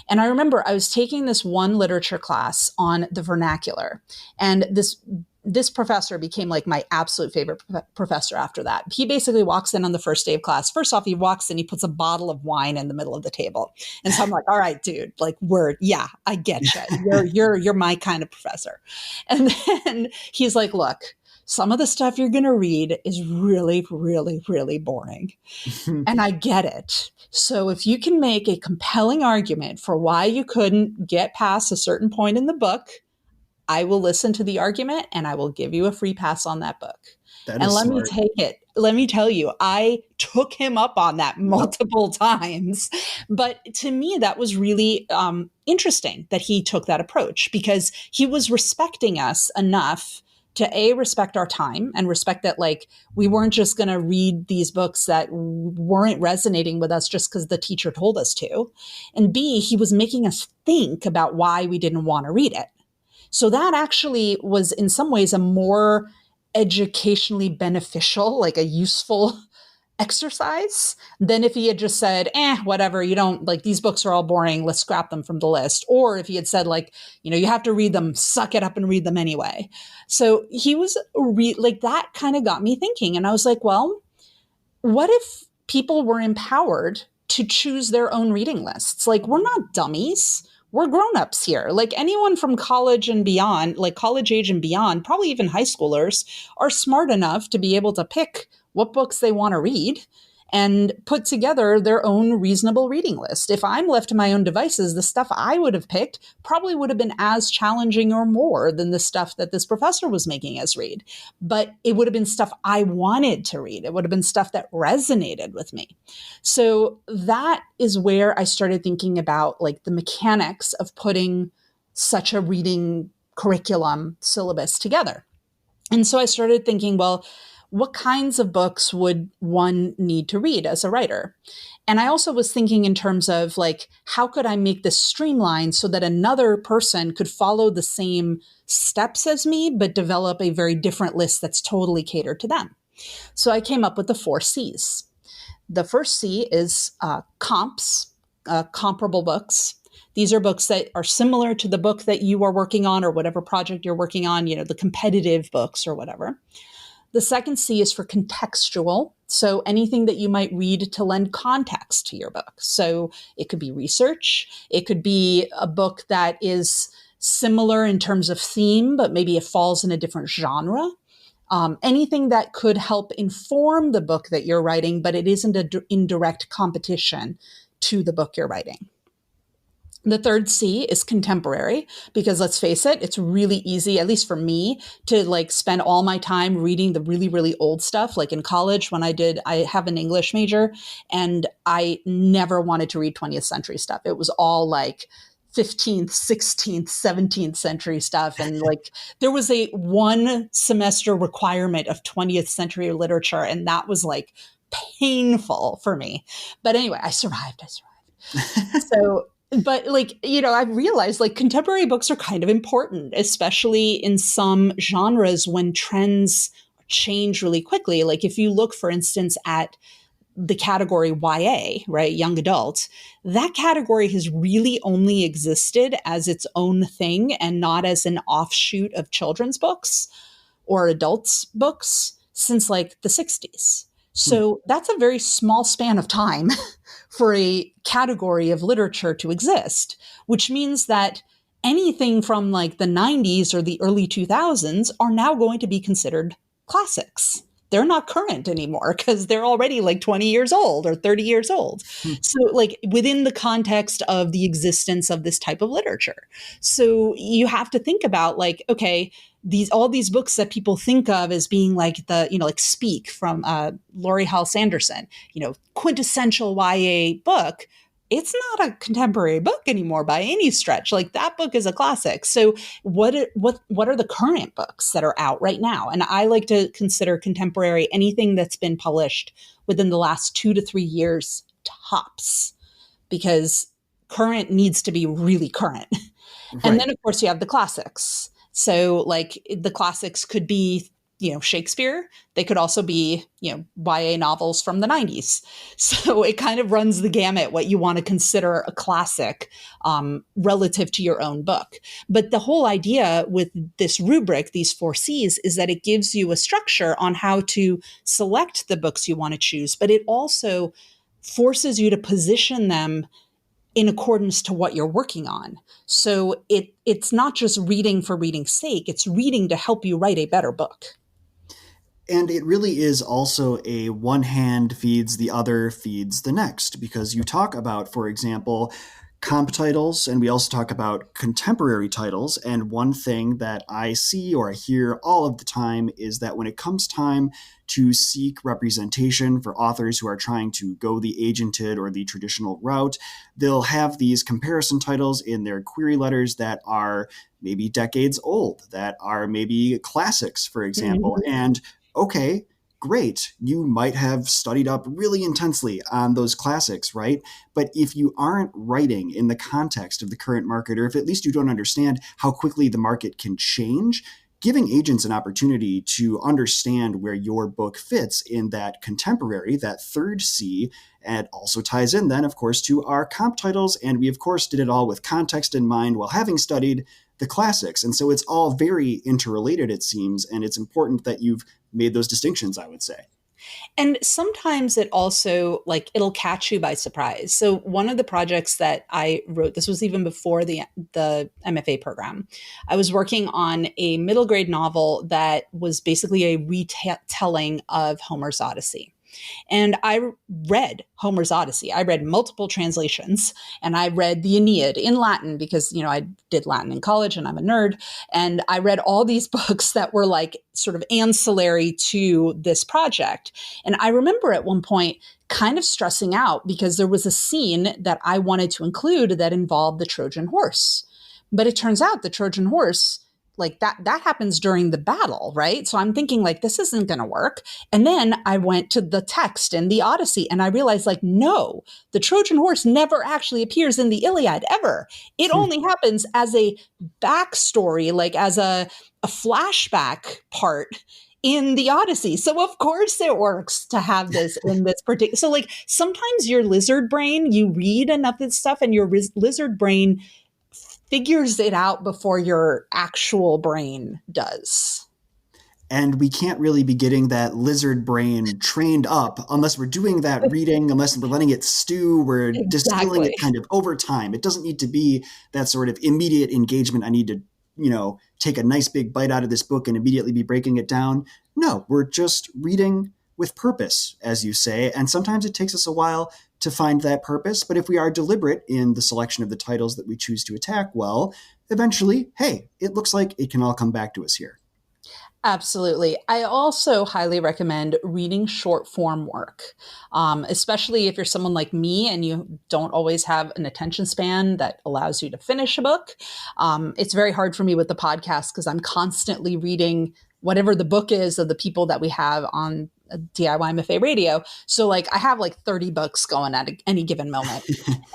And I remember I was taking this one literature class on the vernacular, and this professor became like my absolute favorite professor after that. He basically walks in on the first day of class. First off, he walks in, he puts a bottle of wine in the middle of the table. And so I'm like, all right, dude, like yeah, I get you. You're my kind of professor. And then he's like, look, some of the stuff you're going to read is really, really, really boring. And I get it. So if you can make a compelling argument for why you couldn't get past a certain point in the book, I will listen to the argument and I will give you a free pass on that book. That And is let me smart. take it. Let me tell you, I took him up on that multiple times. But to me, that was really interesting that he took that approach because he was respecting us enough to respect our time and respect that like we weren't just going to read these books that weren't resonating with us just because the teacher told us to. And B, he was making us think about why we didn't want to read it. So that actually was in some ways a more educationally beneficial, like a useful exercise than if he had just said, whatever, you don't like these books are all boring, let's scrap them from the list. Or if he had said like, you know, you have to read them, suck it up and read them anyway. So he was like that kind of got me thinking. And I was like, well, what if people were empowered to choose their own reading lists? Like we're not dummies. We're grown-ups here. Like anyone from college and beyond, like college age and beyond, probably even high schoolers, are smart enough to be able to pick what books they want to read and put together their own reasonable reading list. If I'm left to my own devices, the stuff I would have picked probably would have been as challenging or more than the stuff that this professor was making us read. But it would have been stuff I wanted to read. It would have been stuff that resonated with me. So that is where I started thinking about like the mechanics of putting such a reading curriculum syllabus together. And so I started thinking, well, what kinds of books would one need to read as a writer? And I also was thinking in terms of like, how could I make this streamlined so that another person could follow the same steps as me, but develop a very different list that's totally catered to them? So I came up with the 4 C's. The first C is comps, comparable books. These are books that are similar to the book that you are working on or whatever project you're working on, you know, the competitive books or whatever. The second C is for contextual. So anything that you might read to lend context to your book. So it could be research. It could be a book that is similar in terms of theme, but maybe it falls in a different genre. Anything that could help inform the book that you're writing, but it isn't in direct competition to the book you're writing. The third C is contemporary, because let's face it, it's really easy, at least for me, to like spend all my time reading the really, really old stuff. Like in college, when I have an English major, and I never wanted to read 20th century stuff. It was all like 15th, 16th, 17th century stuff. And like there was a 1 semester requirement of 20th century literature. And that was like painful for me. But anyway, I survived. So, but like, you know, I've realized like contemporary books are kind of important, especially in some genres when trends change really quickly. Like if you look, for instance, at the category YA, right, young adult, that category has really only existed as its own thing and not as an offshoot of children's books or adults books since like the 60s. Hmm. So that's a very small span of time for a category of literature to exist, which means that anything from like the 90s or the early 2000s are now going to be considered classics. They're not current anymore because they're already like 20 years old or 30 years old. So, like, within the context of the existence of this type of literature. So, you have to think about, like, okay, all these books that people think of as being like like Speak from Laurie Hall Sanderson, quintessential YA book. It's not a contemporary book anymore by any stretch. Like, that book is a classic. So what are the current books that are out right now? And I like to consider contemporary anything that's been published within the last 2 to 3 years tops, because current needs to be really current. And Right. then, of course, you have the classics. So, like, the classics could be, Shakespeare. They could also be, YA novels from the 90s. So it kind of runs the gamut what you want to consider a classic relative to your own book. But the whole idea with this rubric, these 4 Cs, is that it gives you a structure on how to select the books you want to choose, but it also forces you to position them in accordance to what you're working on. So it's not just reading for reading's sake, it's reading to help you write a better book. And it really is also a one hand feeds the other feeds the next, because you talk about, for example, comp titles, and we also talk about contemporary titles. And one thing that I see or I hear all of the time is that when it comes time to seek representation for authors who are trying to go the agented or the traditional route, they'll have these comparison titles in their query letters that are maybe decades old, that are maybe classics, for example. Mhm. And okay, great. You might have studied up really intensely on those classics, right? But if you aren't writing in the context of the current market, or if at least you don't understand how quickly the market can change, giving agents an opportunity to understand where your book fits in that contemporary, that third C, and also ties in then, of course, to our comp titles. And we, of course, did it all with context in mind while having studied the classics. And so it's all very interrelated, it seems. And it's important that you've made those distinctions, I would say. And sometimes it also, like, it'll catch you by surprise. So one of the projects that I wrote, this was even before the MFA program, I was working on a middle grade novel that was basically a retelling of Homer's Odyssey. And I read Homer's Odyssey. I read multiple translations, and I read the Aeneid in Latin because, I did Latin in college and I'm a nerd. And I read all these books that were like sort of ancillary to this project. And I remember at one point kind of stressing out because there was a scene that I wanted to include that involved the Trojan horse. But it turns out the Trojan horse, like, that happens during the battle, right? So I'm thinking, like, this isn't going to work. And then I went to the text in the Odyssey and I realized, like, no, the Trojan horse never actually appears in the Iliad ever. It only happens as a backstory, like as a flashback part in the Odyssey. So of course it works to have this in this particular. So, like, sometimes your lizard brain, you read enough of this stuff and your lizard brain figures it out before your actual brain does. And we can't really be getting that lizard brain trained up unless we're doing that reading, unless we're letting it stew, we're distilling Exactly. it kind of over time. It doesn't need to be that sort of immediate engagement. I need to, take a nice big bite out of this book and immediately be breaking it down. No, we're just reading with purpose, as you say. And sometimes it takes us a while to find that purpose. But if we are deliberate in the selection of the titles that we choose to attack, well, eventually, hey, it looks like it can all come back to us here. Absolutely. I also highly recommend reading short form work, especially if you're someone like me and you don't always have an attention span that allows you to finish a book. It's very hard for me with the podcast because I'm constantly reading whatever the book is of the people that we have on DIY MFA radio. So, like, I have like 30 books going at any given moment.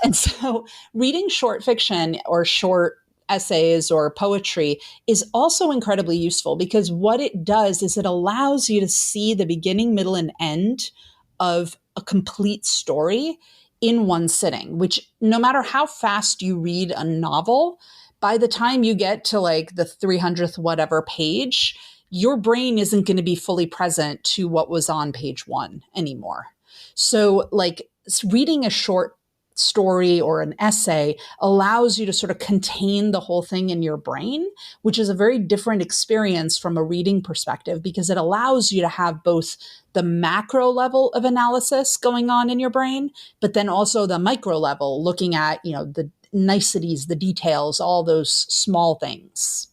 And so reading short fiction or short essays or poetry is also incredibly useful because what it does is it allows you to see the beginning, middle, and end of a complete story in one sitting, which, no matter how fast you read a novel, by the time you get to like the 300th whatever page, your brain isn't going to be fully present to what was on page one anymore. So like reading a short story or an essay allows you to sort of contain the whole thing in your brain, which is a very different experience from a reading perspective, because it allows you to have both the macro level of analysis going on in your brain, but then also the micro level, looking at, the niceties, the details, all those small things.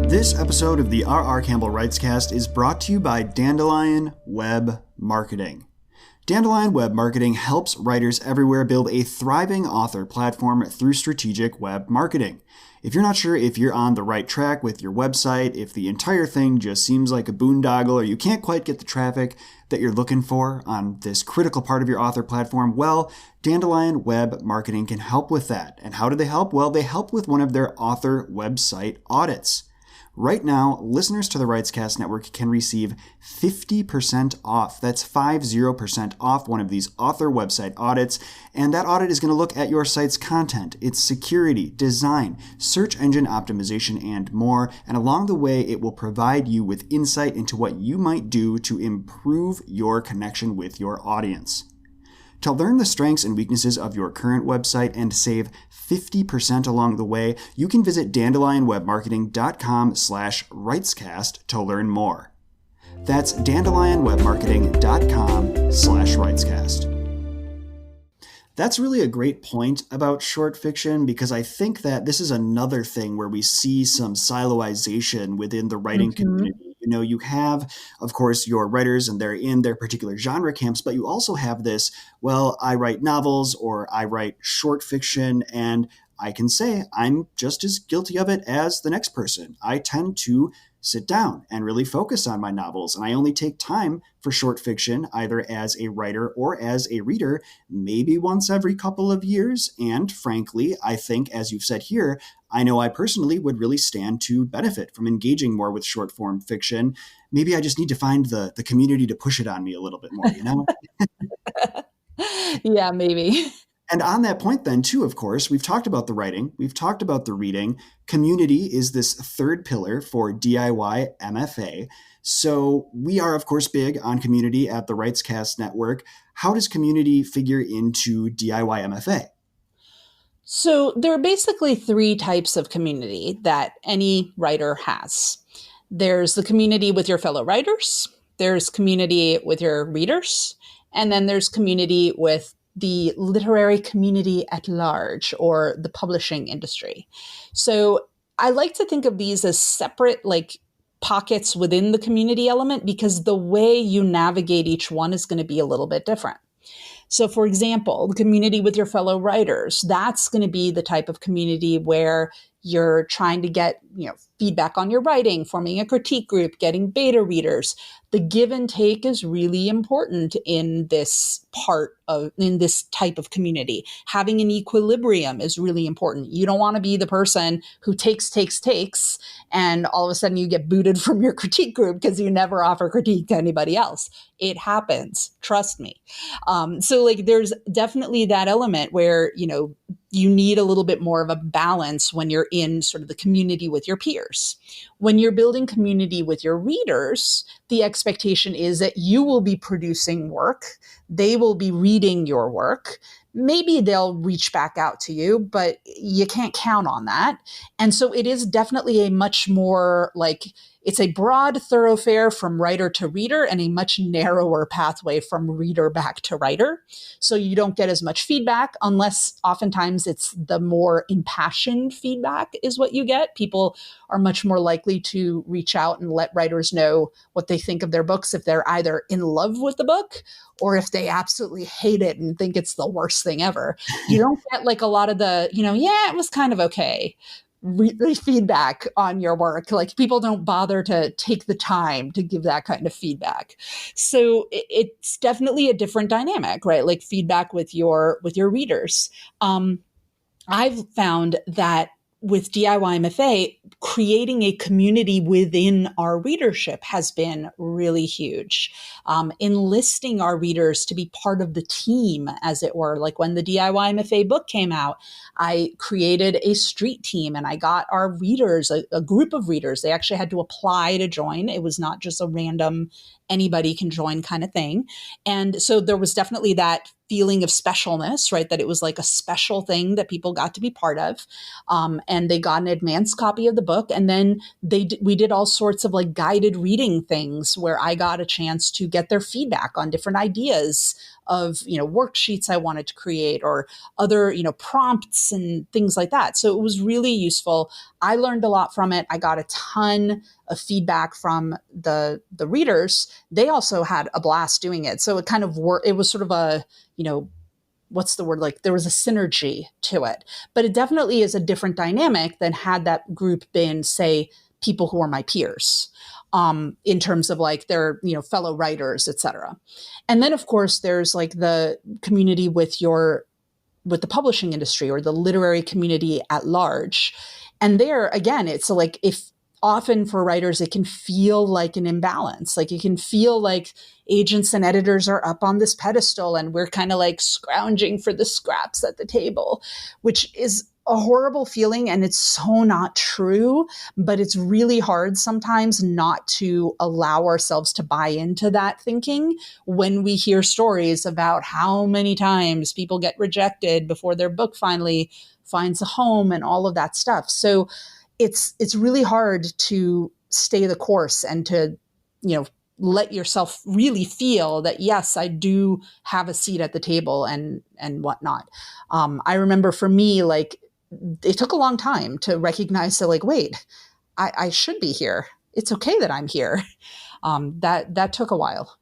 This episode of the R.R. Campbell Writescast is brought to you by Dandelion Web Marketing. Dandelion Web Marketing helps writers everywhere build a thriving author platform through strategic web marketing. If you're not sure if you're on the right track with your website, if the entire thing just seems like a boondoggle, or you can't quite get the traffic that you're looking for on this critical part of your author platform, well, Dandelion Web Marketing can help with that. And how do they help? Well, they help with one of their author website audits. Right now, listeners to the Writescast Network can receive 50% off. That's 50% off one of these author website audits. And that audit is going to look at your site's content, its security, design, search engine optimization, and more. And along the way, it will provide you with insight into what you might do to improve your connection with your audience. To learn the strengths and weaknesses of your current website and save 50% along the way, you can visit dandelionwebmarketing.com/writescast to learn more. That's dandelionwebmarketing.com/writescast. That's really a great point about short fiction, because I think that this is another thing where we see some siloization within the writing community. You have, of course, your writers and they're in their particular genre camps, but you also have this, well, I write novels or I write short fiction, and I can say I'm just as guilty of it as the next person. I tend to sit down and really focus on my novels, and I only take time for short fiction, either as a writer or as a reader, maybe once every couple of years. And frankly, I think, as you've said here, I know I personally would really stand to benefit from engaging more with short form fiction. Maybe I just need to find the community to push it on me a little bit more, Yeah, maybe. And on that point then, too, of course, we've talked about the writing, we've talked about the reading. Community is this third pillar for DIY MFA. So we are, of course, big on community at the Writescast Network. How does community figure into DIY MFA? So there are basically three types of community that any writer has. There's the community with your fellow writers, there's community with your readers, and then there's community with the literary community at large, or the publishing industry. So I like to think of these as separate, pockets within the community element, because the way you navigate each one is going to be a little bit different. So for example, the community with your fellow writers, that's going to be the type of community where you're trying to get, feedback on your writing, forming a critique group, getting beta readers. The give and take is really important in this type of community. Having an equilibrium is really important. You don't want to be the person who takes, and all of a sudden you get booted from your critique group because you never offer critique to anybody else. It happens. Trust me. So there's definitely that element where, you need a little bit more of a balance when you're in sort of the community with your peers. When you're building community with your readers, the expectation is that you will be producing work. They will be reading your work. Maybe they'll reach back out to you, but you can't count on that. And so it is definitely a much more it's a broad thoroughfare from writer to reader and a much narrower pathway from reader back to writer. So you don't get as much feedback, unless oftentimes it's the more impassioned feedback is what you get. People are much more likely to reach out and let writers know what they think of their books if they're either in love with the book or if they absolutely hate it and think it's the worst thing ever. You don't get a lot of the, it was kind of okay feedback on your work. People don't bother to take the time to give that kind of feedback. So it's definitely a different dynamic, right? Feedback with your readers. I've found that with DIY MFA, creating a community within our readership has been really huge. Enlisting our readers to be part of the team, as it were. Like when the DIY MFA book came out, I created a street team and I got our readers, a group of readers. They actually had to apply to join. It was not just a random anybody can join kind of thing. And so there was definitely that feeling of specialness, right? That it was like a special thing that people got to be part of. And they got an advanced copy of the book. And then we did all sorts of like guided reading things where I got a chance to get their feedback on different ideas of, worksheets I wanted to create or other, prompts and things like that. So it was really useful. I learned a lot from it. I got a ton of feedback from the readers. They also had a blast doing it. So it kind of it was sort of a, what's the word? Like there was a synergy to it, but it definitely is a different dynamic than had that group been, say, people who are my peers, in terms of like their, fellow writers, et cetera. And then of course there's like the community with the publishing industry or the literary community at large. And there again, it's like if often for writers, it can feel like an imbalance. Like it can feel like agents and editors are up on this pedestal and we're kind of like scrounging for the scraps at the table, which is a horrible feeling. And it's so not true, but it's really hard sometimes not to allow ourselves to buy into that thinking when we hear stories about how many times people get rejected before their book finally finds a home and all of that stuff. So it's really hard to stay the course and to, let yourself really feel that, yes, I do have a seat at the table and whatnot. I remember for me, like, it took a long time to recognize that, like, wait, I should be here. It's okay that I'm here. That took a while.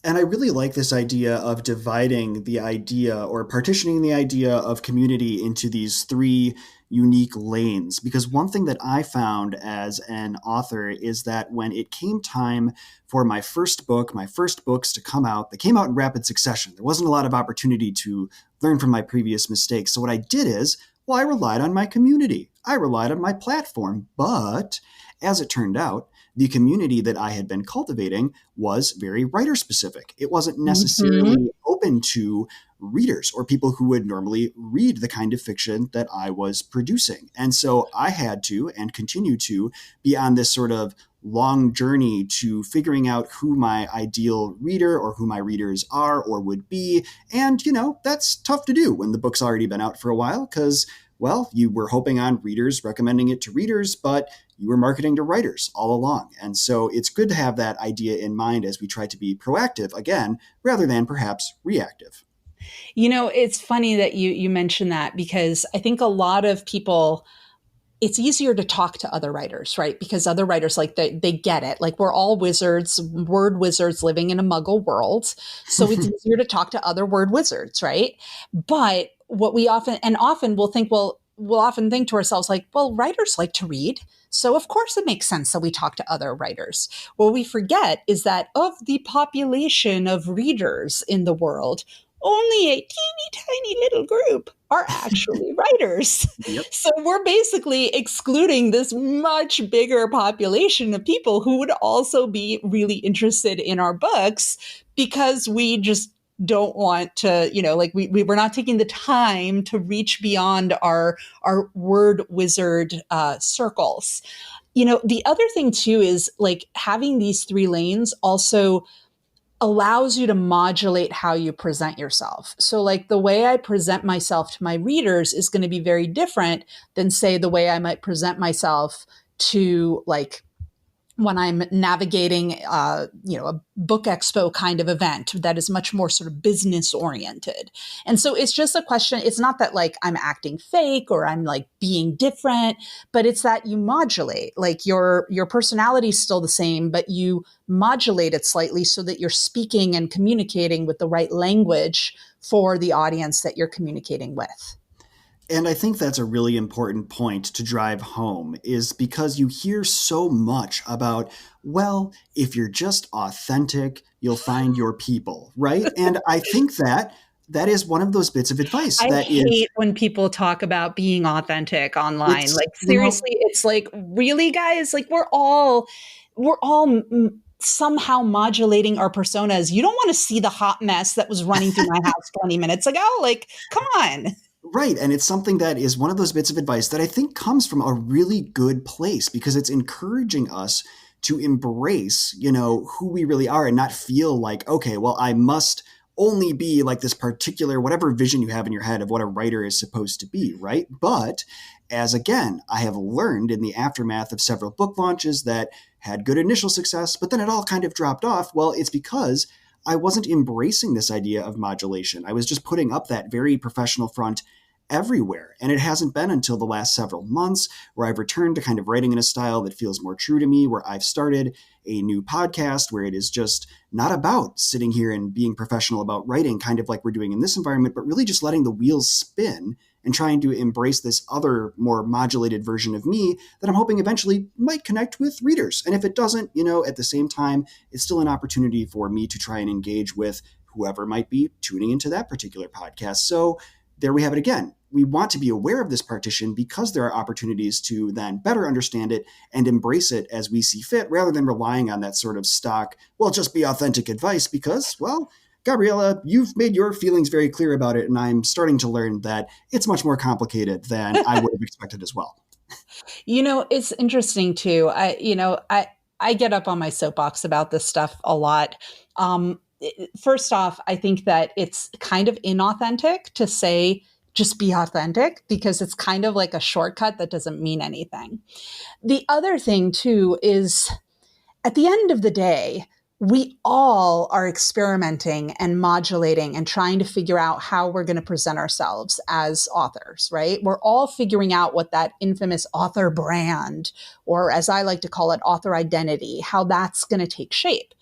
And I really like this idea of dividing the idea or partitioning the idea of community into these three unique lanes. Because one thing that I found as an author is that when it came time for my first books to come out, they came out in rapid succession. There wasn't a lot of opportunity to learn from my previous mistakes. So what I did is, well, I relied on my community. I relied on my platform. But as it turned out, the community that I had been cultivating was very writer specific. It wasn't necessarily open to readers or people who would normally read the kind of fiction that I was producing. And so I had to and continue to be on this sort of long journey to figuring out who my ideal reader or who my readers are or would be. And, that's tough to do when the book's already been out for a while because, well, you were hoping on readers recommending it to readers, but you were marketing to writers all along. And so it's good to have that idea in mind as we try to be proactive again, rather than perhaps reactive. It's funny that you mentioned that because I think a lot of people, it's easier to talk to other writers, right? Because other writers, like they get it. Like we're all wizards, word wizards living in a muggle world. So it's easier to talk to other word wizards, right? But what we often will think, we'll often think to ourselves like, well, writers like to read. So of course it makes sense that we talk to other writers. What we forget is that of the population of readers in the world, only a teeny tiny little group are actually writers. Yep. So we're basically excluding this much bigger population of people who would also be really interested in our books because we just don't want to, we're not taking the time to reach beyond our word wizard circles. The other thing too is like having these three lanes also allows you to modulate how you present yourself. So like the way I present myself to my readers is going to be very different than say the way I might present myself to like when I'm navigating, a book expo kind of event that is much more sort of business oriented. And so it's just a question. It's not that like I'm acting fake or I'm like being different, but it's that you modulate, like your personality is still the same, but you modulate it slightly so that you're speaking and communicating with the right language for the audience that you're communicating with. And I think that's a really important point to drive home is because you hear so much about, well, if you're just authentic, you'll find your people, right? And I think that that is one of those bits of advice I that is, hate when people talk about being authentic online. it's, Like seriously, it's like, really, guys? Like we're all somehow modulating our personas. You don't want to see the hot mess that was running through my house 20 minutes ago. Like, come on. right. And it's something that is one of those bits of advice that I think comes from a really good place because it's encouraging us to embrace, who we really are and not feel like, okay, well, I must only be like this particular, whatever vision you have in your head of what a writer is supposed to be, right? But as again, I have learned in the aftermath of several book launches that had good initial success, but then it all kind of dropped off. Well, it's because I wasn't embracing this idea of modulation. I was just putting up that very professional front everywhere. And it hasn't been until the last several months where I've returned to kind of writing in a style that feels more true to me, where I've started a new podcast where it is just not about sitting here and being professional about writing, kind of like we're doing in this environment, but really just letting the wheels spin and trying to embrace this other more modulated version of me that I'm hoping eventually might connect with readers. And if it doesn't, at the same time, it's still an opportunity for me to try and engage with whoever might be tuning into that particular podcast. So there we have it again. We want to be aware of this partition because there are opportunities to then better understand it and embrace it as we see fit rather than relying on that sort of stock, well, just be authentic advice because, well, Gabriela, you've made your feelings very clear about it, and I'm starting to learn that it's much more complicated than I would have expected as well. It's interesting too. I get up on my soapbox about this stuff a lot. First off, I think that it's kind of inauthentic to say just be authentic because it's kind of like a shortcut that doesn't mean anything. The other thing too is at the end of the day, we all are experimenting and modulating and trying to figure out how we're going to present ourselves as authors, right? We're all figuring out what that infamous author brand, or as I like to call it, author identity, how that's going to take shape.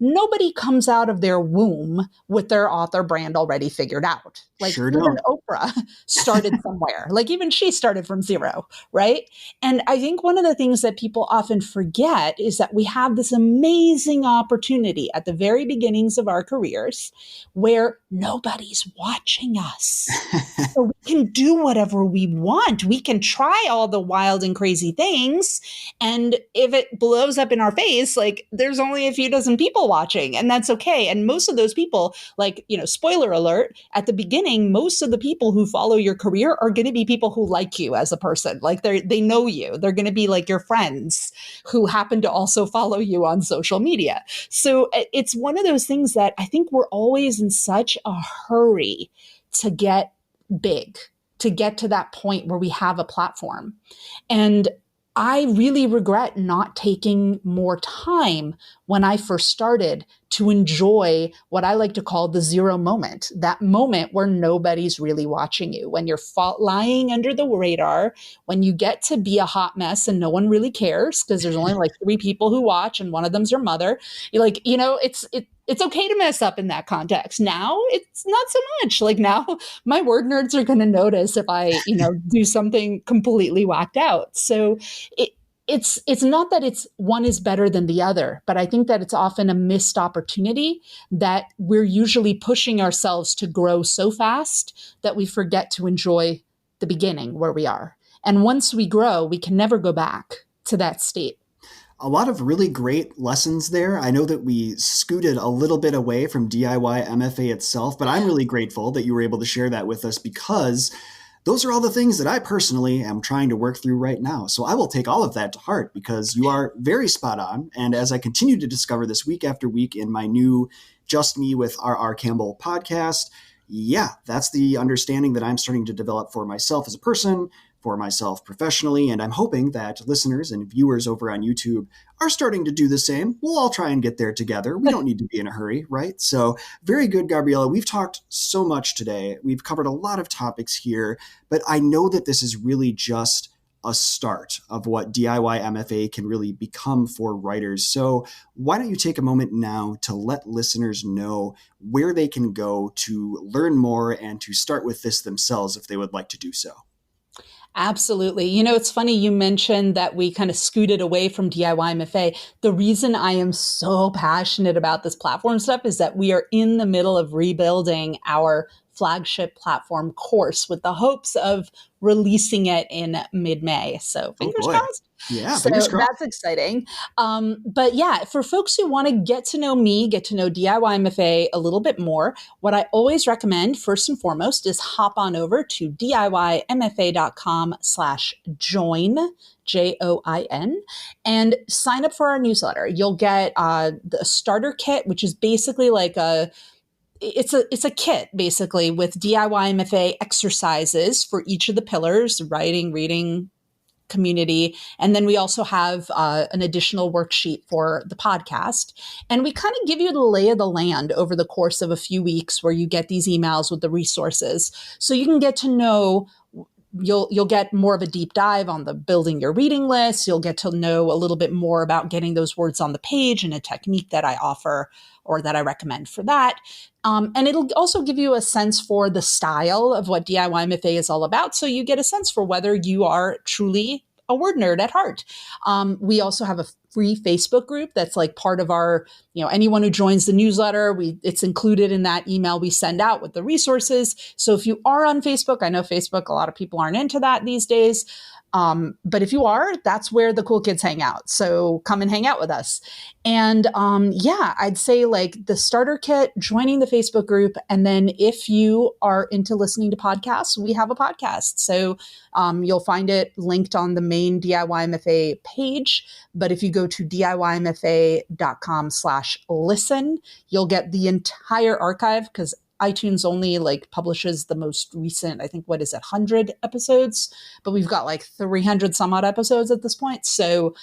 Nobody comes out of their womb with their author brand already figured out. Like Sure even don't. Oprah started somewhere. Like even she started from zero, right? And I think one of the things that people often forget is that we have this amazing opportunity at the very beginnings of our careers where nobody's watching us. So we can do whatever we want. We can try all the wild and crazy things. And if it blows up in our face, like there's only a few dozen people watching, and that's okay. And most of those people, like, spoiler alert, at the beginning, most of the people who follow your career are going to be people who like you as a person. Like they know you. They're going to be like your friends who happen to also follow you on social media. So it's one of those things that I think we're always in such a hurry to get big, to get to that point where we have a platform. And I really regret not taking more time when I first started to enjoy what I like to call the zero moment, that moment where nobody's really watching you, when you're lying under the radar, when you get to be a hot mess and no one really cares because there's only like 3 people who watch and one of them's your mother. You're like, it's okay to mess up in that context. Now it's not so much. Like now my word nerds are going to notice if I, do something completely whacked out. So it's not that it's one is better than the other, but I think that it's often a missed opportunity that we're usually pushing ourselves to grow so fast that we forget to enjoy the beginning where we are. And once we grow, we can never go back to that state. A lot of really great lessons there. I know that we scooted a little bit away from DIY MFA itself, but I'm really grateful that you were able to share that with us because those are all the things that I personally am trying to work through right now. So I will take all of that to heart because you are very spot on. And as I continue to discover this week after week in my new Just Me with R.R. Campbell podcast, yeah, that's the understanding that I'm starting to develop for myself as a person, for myself professionally, and I'm hoping that listeners and viewers over on YouTube are starting to do the same. We'll all try and get there together. We don't need to be in a hurry, right? So very good, Gabriela. We've talked so much today. We've covered a lot of topics here, but I know that this is really just a start of what DIY MFA can really become for writers. So why don't you take a moment now to let listeners know where they can go to learn more and to start with this themselves if they would like to do so? Absolutely. It's funny you mentioned that we kind of scooted away from DIY MFA. The reason I am so passionate about this platform stuff is that we are in the middle of rebuilding our flagship platform course with the hopes of releasing it in mid-May. So fingers crossed. Yeah, so fingers crossed. That's exciting. But yeah, for folks who want to get to know me, get to know DIY MFA a little bit more, what I always recommend first and foremost is hop on over to DIYMFA.com/join, JOIN, and sign up for our newsletter. You'll get the starter kit, which is basically like it's a kit basically with DIY MFA exercises for each of the pillars: writing, reading, community. And then we also have an additional worksheet for the podcast. And we kind of give you the lay of the land over the course of a few weeks where you get these emails with the resources. So you can get to know, you'll get more of a deep dive on the building your reading list. You'll get to know a little bit more about getting those words on the page and a technique that I offer or that I recommend for that. And it'll also give you a sense for the style of what DIY MFA is all about. So you get a sense for whether you are truly a word nerd at heart. We also have a free Facebook group that's like part of our, anyone who joins the newsletter, it's included in that email we send out with the resources. So if you are on Facebook, I know Facebook, a lot of people aren't into that these days. But if you are, that's where the cool kids hang out. So come and hang out with us. And I'd say like the starter kit, joining the Facebook group. And then if you are into listening to podcasts, we have a podcast. So you'll find it linked on the main DIY MFA page. But if you go to DIYMFA.com/listen, you'll get the entire archive because iTunes only like publishes the most recent, I think, 100 episodes, but we've got like 300 some odd episodes at this point. So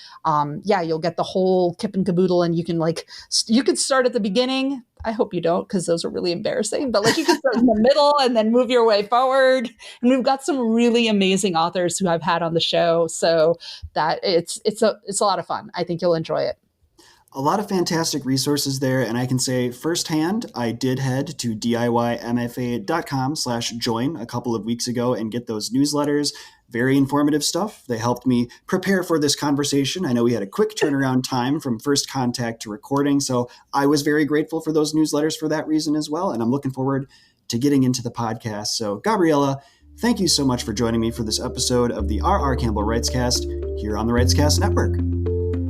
you'll get the whole kip and caboodle, and you could start at the beginning. I hope you don't, because those are really embarrassing, but like you can start in the middle and then move your way forward. And we've got some really amazing authors who I've had on the show. So that it's a lot of fun. I think you'll enjoy it. A lot of fantastic resources there, and I can say firsthand, I did head to DIYMFA.com/join a couple of weeks ago and get those newsletters. Very informative stuff. They helped me prepare for this conversation. I know we had a quick turnaround time from first contact to recording, so I was very grateful for those newsletters for that reason as well, and I'm looking forward to getting into the podcast. So, Gabriela, thank you so much for joining me for this episode of the R.R. Campbell Writescast here on the Writescast Network.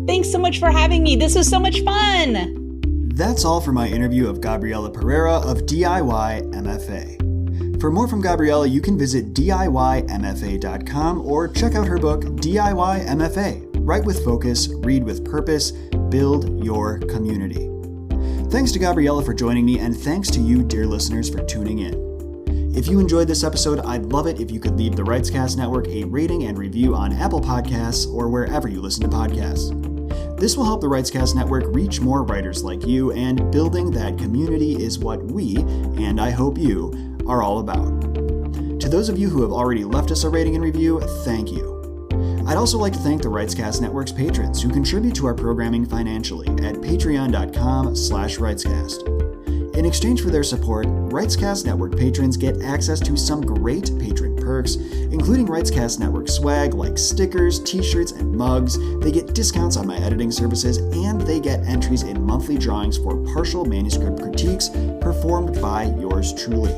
Thanks so much for having me. This was so much fun. That's all for my interview of Gabriela Pereira of DIY MFA. For more from Gabriela, you can visit DIYMFA.com or check out her book, DIY MFA, Write with Focus, Read with Purpose, Build Your Community. Thanks to Gabriela for joining me, and thanks to you, dear listeners, for tuning in. If you enjoyed this episode, I'd love it if you could leave the Writescast Network a rating and review on Apple Podcasts or wherever you listen to podcasts. This will help the Writescast Network reach more writers like you, and building that community is what we, and I hope you, are all about. To those of you who have already left us a rating and review, thank you. I'd also like to thank the Writescast Network's patrons who contribute to our programming financially at patreon.com/Writescast. In exchange for their support, Writescast Network patrons get access to some great patron perks, including Writescast Network swag like stickers, t-shirts, and mugs. They get discounts on my editing services, and they get entries in monthly drawings for partial manuscript critiques performed by yours truly.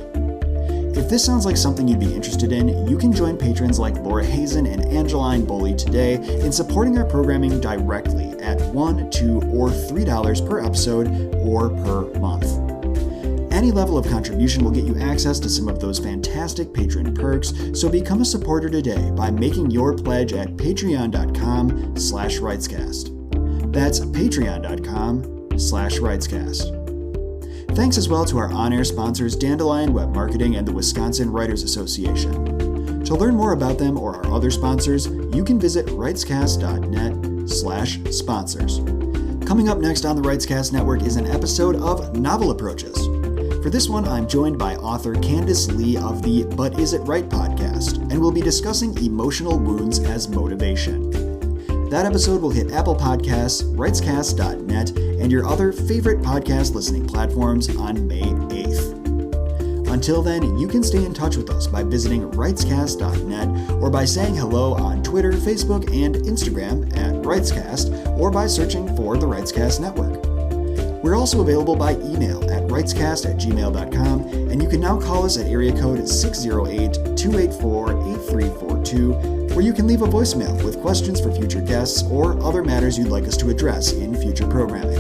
If this sounds like something you'd be interested in, you can join patrons like Laura Hazen and Angeline Boley today in supporting our programming directly at $1, $2, or $3 per episode or per month. Any level of contribution will get you access to some of those fantastic patron perks, so become a supporter today by making your pledge at patreon.com/Writescast. That's patreon.com/Writescast. Thanks as well to our on-air sponsors Dandelion Web Marketing and the Wisconsin Writers Association. To learn more about them or our other sponsors, you can visit writescast.net/sponsors. Coming up next on the Writescast Network is an episode of Novel Approaches. For this one, I'm joined by author Candice Lee of the But Is It Right podcast, and we'll be discussing emotional wounds as motivation. That episode will hit Apple Podcasts, Writescast.net, and your other favorite podcast listening platforms on May 8th. Until then, you can stay in touch with us by visiting Writescast.net or by saying hello on Twitter, Facebook, and Instagram at Writescast, or by searching for the Writescast Network. We're also available by email at writescast@gmail.com, and you can now call us at area code 608-284-8342, where you can leave a voicemail with questions for future guests or other matters you'd like us to address in future programming.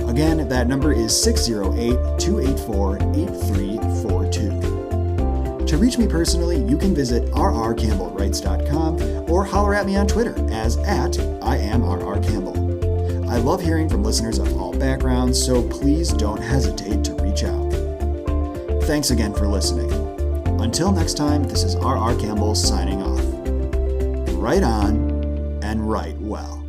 Again, that number is 608-284-8342. To reach me personally, you can visit rrcampbellwrites.com or holler at me on Twitter as @IamRRCampbell. I love hearing from listeners of all backgrounds, so please don't hesitate to reach out. Thanks again for listening. Until next time, this is R.R. Campbell signing off. Write on and write well.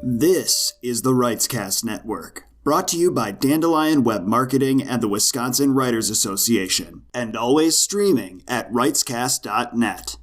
This is the Writescast Network, brought to you by Dandelion Web Marketing and the Wisconsin Writers Association, and always streaming at writescast.net.